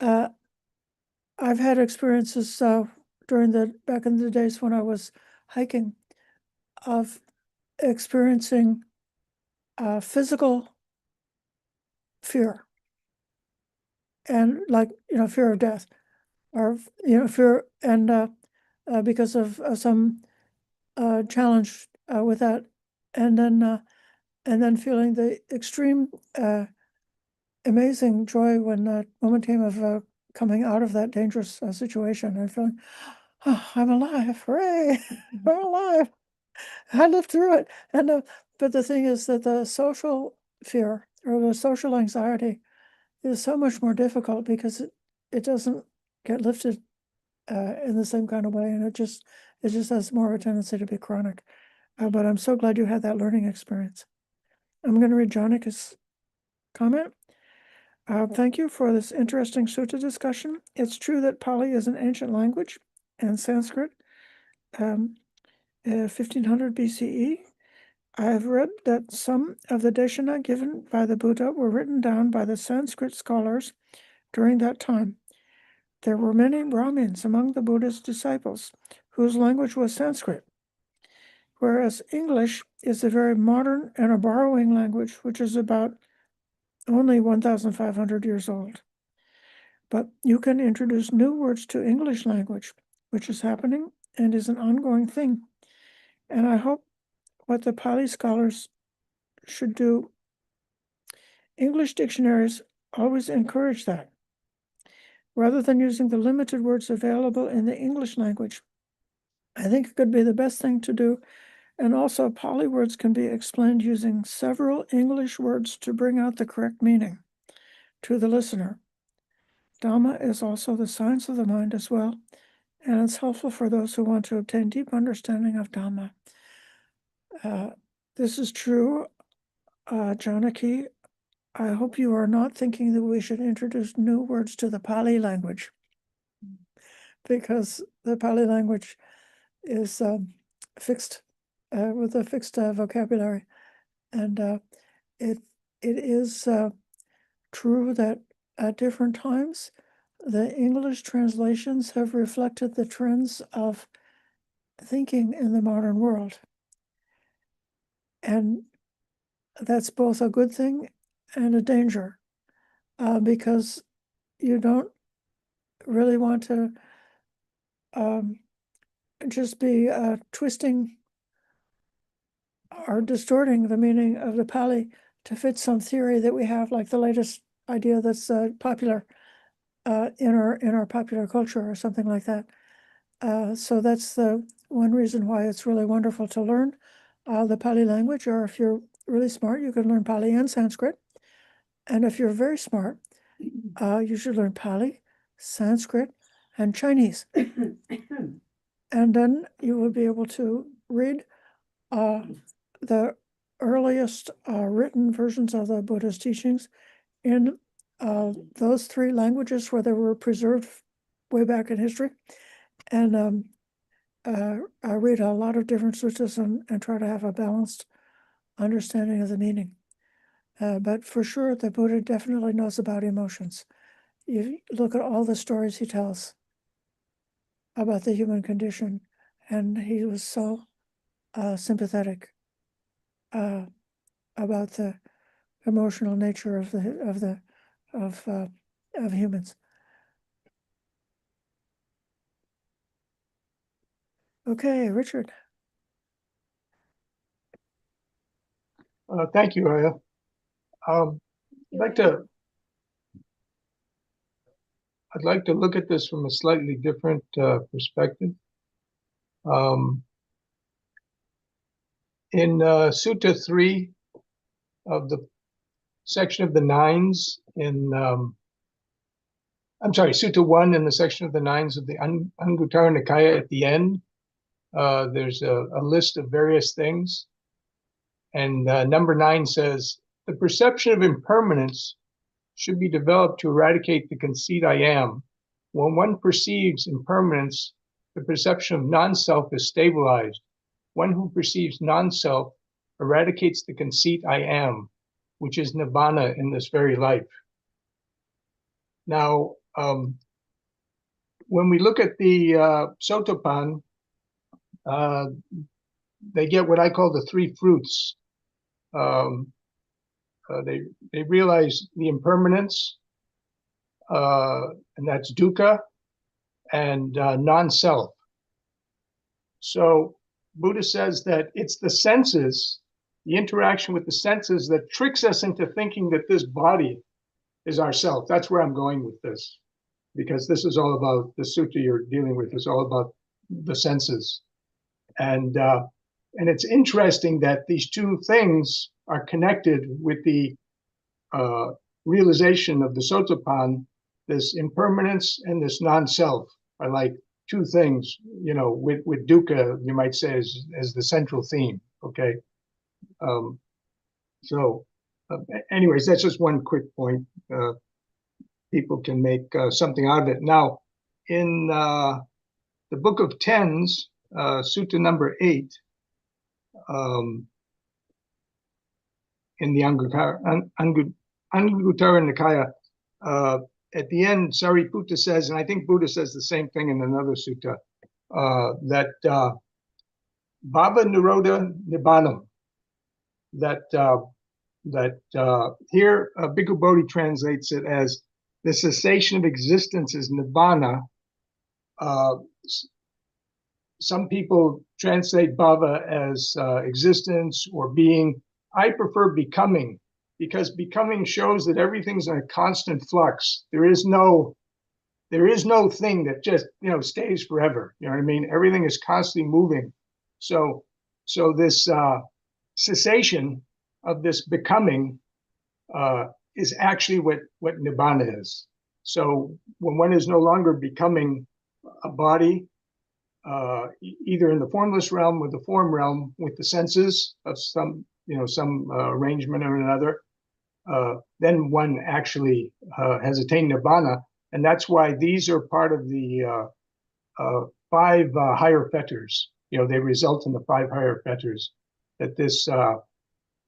I've had experiences back in the days when I was hiking of experiencing physical fear and fear of death or fear and because of some challenge with that, and then feeling the extreme amazing joy when the moment came of coming out of that dangerous situation and feeling, oh, I'm alive, hooray, I'm alive, I lived through it. And but the thing is that the social fear or the social anxiety is so much more difficult because it doesn't get lifted in the same kind of way, and it just has more of a tendency to be chronic. But I'm so glad you had that learning experience. I'm going to read Janika's comment. Thank you for this interesting sutta discussion. It's true that Pali is an ancient language, and Sanskrit, 1500 BCE, I have read that some of the Deshana given by the Buddha were written down by the Sanskrit scholars during that time. There were many Brahmins among the Buddha's disciples whose language was Sanskrit, whereas English is a very modern and a borrowing language, which is about only 1,500 years old. But you can introduce new words to English language, which is happening and is an ongoing thing. And I hope what the Pali scholars should do, English dictionaries always encourage that. Rather than using the limited words available in the English language, I think it could be the best thing to do. And also, Pali words can be explained using several English words to bring out the correct meaning to the listener. Dhamma is also the science of the mind as well, and it's helpful for those who want to obtain deep understanding of Dhamma. This is true, Janaki. I hope you are not thinking that we should introduce new words to the Pali language, because the Pali language is fixed, with a fixed vocabulary. And it is true that at different times, the English translations have reflected the trends of thinking in the modern world. And that's both a good thing and a danger, because you don't really want to just be twisting or distorting the meaning of the Pali to fit some theory that we have, like the latest idea that's popular in our popular culture or something like that. So that's the one reason why it's really wonderful to learn the Pali language, or if you're really smart, you can learn Pali and Sanskrit. And if you're very smart, you should learn Pali, Sanskrit, and Chinese. And then you will be able to read the earliest written versions of the Buddha's teachings in those three languages where they were preserved way back in history. And I read a lot of different suttas and try to have a balanced understanding of the meaning. But for sure, the Buddha definitely knows about emotions. You look at all the stories he tells about the human condition, and he was so sympathetic about the emotional nature of humans. Okay, Richard. Thank you, Ayya. I'd like to look at this from a slightly different perspective. In Sutta 3 of the section of the nines Sutta 1 in the section of the nines of the Anguttara Nikaya at the end, there's a list of various things. And number 9 says, the perception of impermanence should be developed to eradicate the conceit I am. When one perceives impermanence, the perception of non-self is stabilized. One who perceives non-self eradicates the conceit I am, which is nibbana in this very life. Now, when we look at the Sotapan, they get what I call the three fruits. They realize the impermanence, and that's dukkha, and non-self. So Buddha says that it's the senses, the interaction with the senses, that tricks us into thinking that this body is ourself. That's where I'm going with this, because this is all about the sutta you're dealing with. Is all about the senses, and it's interesting that these two things are connected with the realization of the Sotapan. This impermanence and this non-self are like two things, with dukkha, you might say, as the central theme. Okay. Anyways, that's just one quick point. People can make something out of it. Now, in the Book of Tens, Sutta number 8, in the Anguttara Nikaya. At the end, Sariputta says, and I think Buddha says the same thing in another sutta, that Bhava Nirodha Nibbana, that here Bhikkhu Bodhi translates it as the cessation of existence is Nibbana. Some people translate bhava as existence or being. I prefer becoming, because becoming shows that everything's in a constant flux. There is no thing that just stays forever. You know what I mean? Everything is constantly moving. So this cessation of this becoming is actually what nibbana is. So when one is no longer becoming a body, either in the formless realm or the form realm with the senses of some arrangement or another, then one actually has attained nibbana, and that's why these are part of the 5 higher fetters. They result in the 5 higher fetters. That this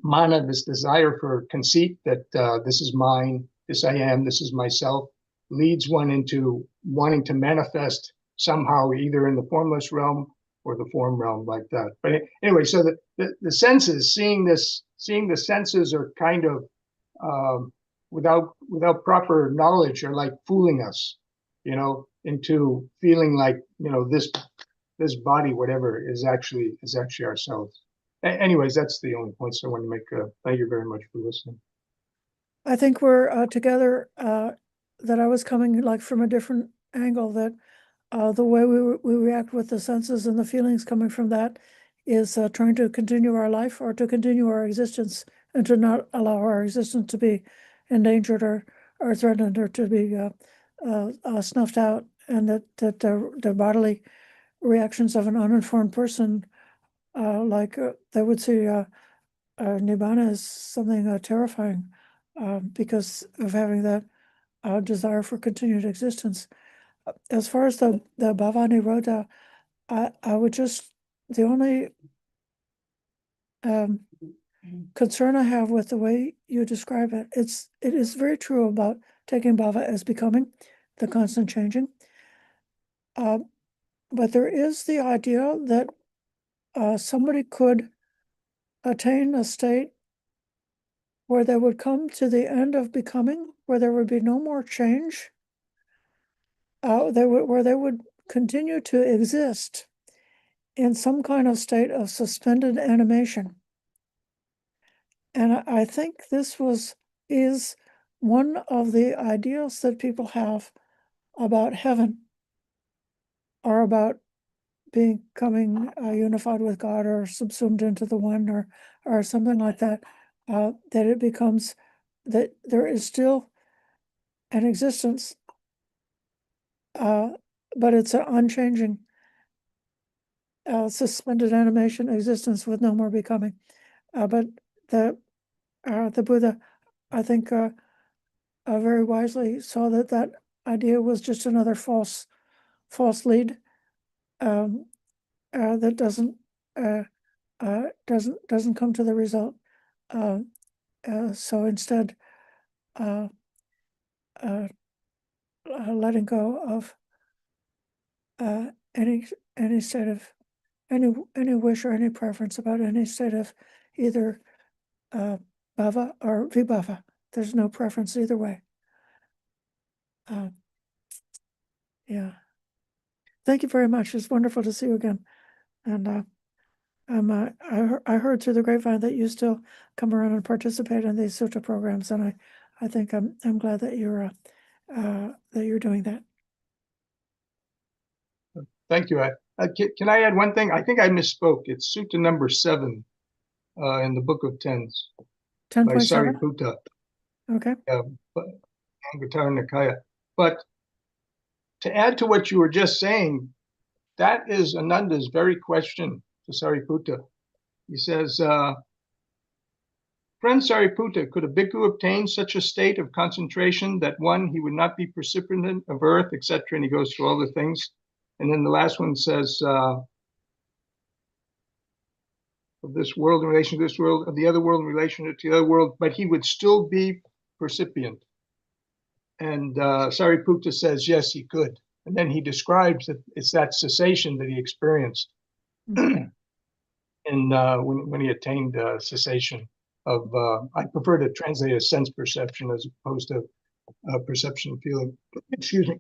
mana, this desire for conceit, that this is mine, this I am, this is myself, leads one into wanting to manifest somehow either in the formless realm or the form realm like that. But anyway, so the senses, seeing the senses are kind of without proper knowledge are like fooling us, into feeling like this body, whatever, is actually ourselves. Anyways, that's the only points I want to make. Thank you very much for listening. I think we're together, that I was coming like from a different angle, that the way we react with the senses and the feelings coming from that is trying to continue our life or to continue our existence, and to not allow our existence to be endangered or threatened or to be snuffed out, and that the bodily reactions of an uninformed person, they would see nibbana as something terrifying because of having that desire for continued existence. As far as the bhava nirodha, I would just, the only concern I have with the way you describe it, it is very true about taking bhava as becoming, the constant changing. But there is the idea that somebody could attain a state where they would come to the end of becoming, where there would be no more change, where they would continue to exist in some kind of state of suspended animation. And I think this is one of the ideals that people have about heaven, or about becoming unified with God, or subsumed into the one, or something like that, that it becomes that there is still an existence, but it's an unchanging, suspended animation existence with no more becoming. But the Buddha, I think, very wisely saw that idea was just another false lead that doesn't come to the result. So instead, letting go of any state of any wish or any preference about any state of either bhava or vibhava. There's no preference either way. Yeah. Thank you very much. It's wonderful to see you again. And I heard through the grapevine that you still come around and participate in these sutta programs, and I think I'm glad that you're doing that. Thank you. Can I add one thing? I think I misspoke. It's Sutta number 7 in the Book of Tens by 10.7? Sariputta. Okay. Anguttara Nikaya. But to add to what you were just saying, that is Ananda's very question to Sariputta. He says, Friend Sariputta, could a bhikkhu obtain such a state of concentration that he would not be precipitant of earth, etc.? And he goes through all the things. And then the last one says, of this world in relation to this world, of the other world in relation to the other world, but he would still be percipient. And Sariputta says, yes, he could. And then he describes that it's that cessation that he experienced and when he attained cessation of, I prefer to translate as sense perception as opposed to perception and feeling. Excuse me.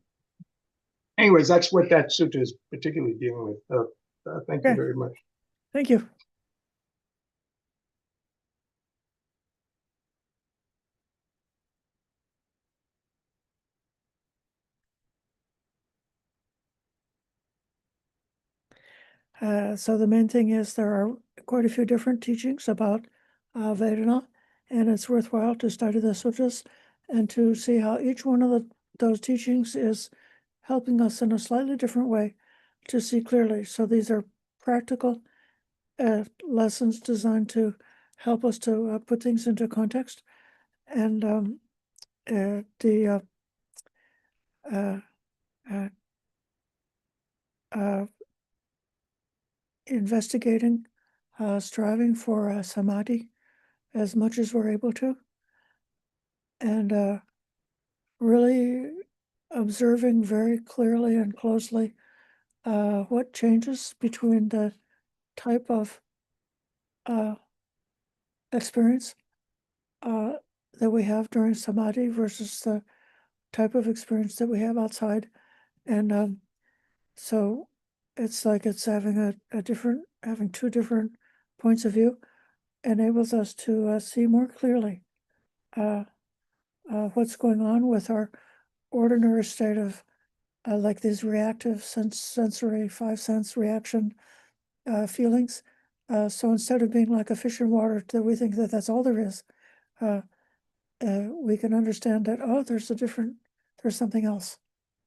Anyways, that's what that sutta is particularly dealing with. Thank you Okay. very much. Thank you. So the main thing is there are quite a few different teachings about Vedana, and it's worthwhile to study the sutras and to see how each one of those teachings is helping us in a slightly different way to see clearly. So these are practical lessons designed to help us to put things into context. And investigating, striving for samadhi as much as we're able to, and really observing very clearly and closely what changes between the type of experience that we have during samadhi versus the type of experience that we have outside. And so it's like it's having having two different points of view enables us to see more clearly what's going on with our ordinary state of like these reactive sensory 5 sense reaction feelings. So instead of being like a fish in water that we think that that's all there is, we can understand that, oh, there's something else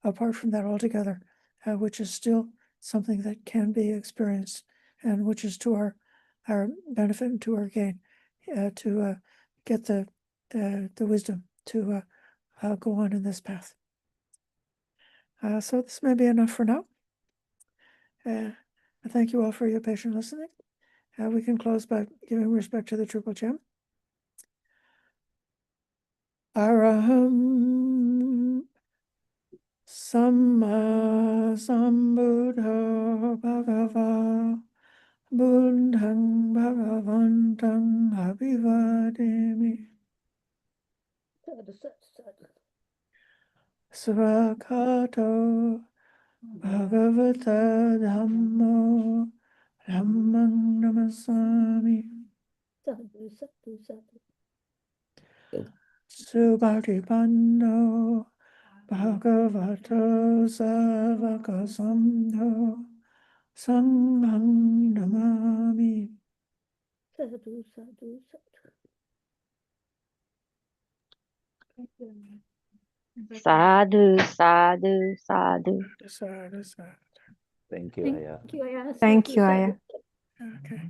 apart from that altogether, which is still something that can be experienced and which is to our benefit and to our gain, to get the wisdom to go on in this path. So this may be enough for now. I thank you all for your patient listening. We can close by giving respect to the Triple Gem. Araham Samma Sambuddha Bhagava Buddhang Bhagavantang Abhivademi Svakato Bhagavata Dhammo Dhammang Namasami Subhadipando Bhagavato Savaka Samdho Sanghang Namami. Sadhu, sadhu, sadhu. Sadhu, sadhu. Thank you, Ayya. Thank you, Ayya. Okay.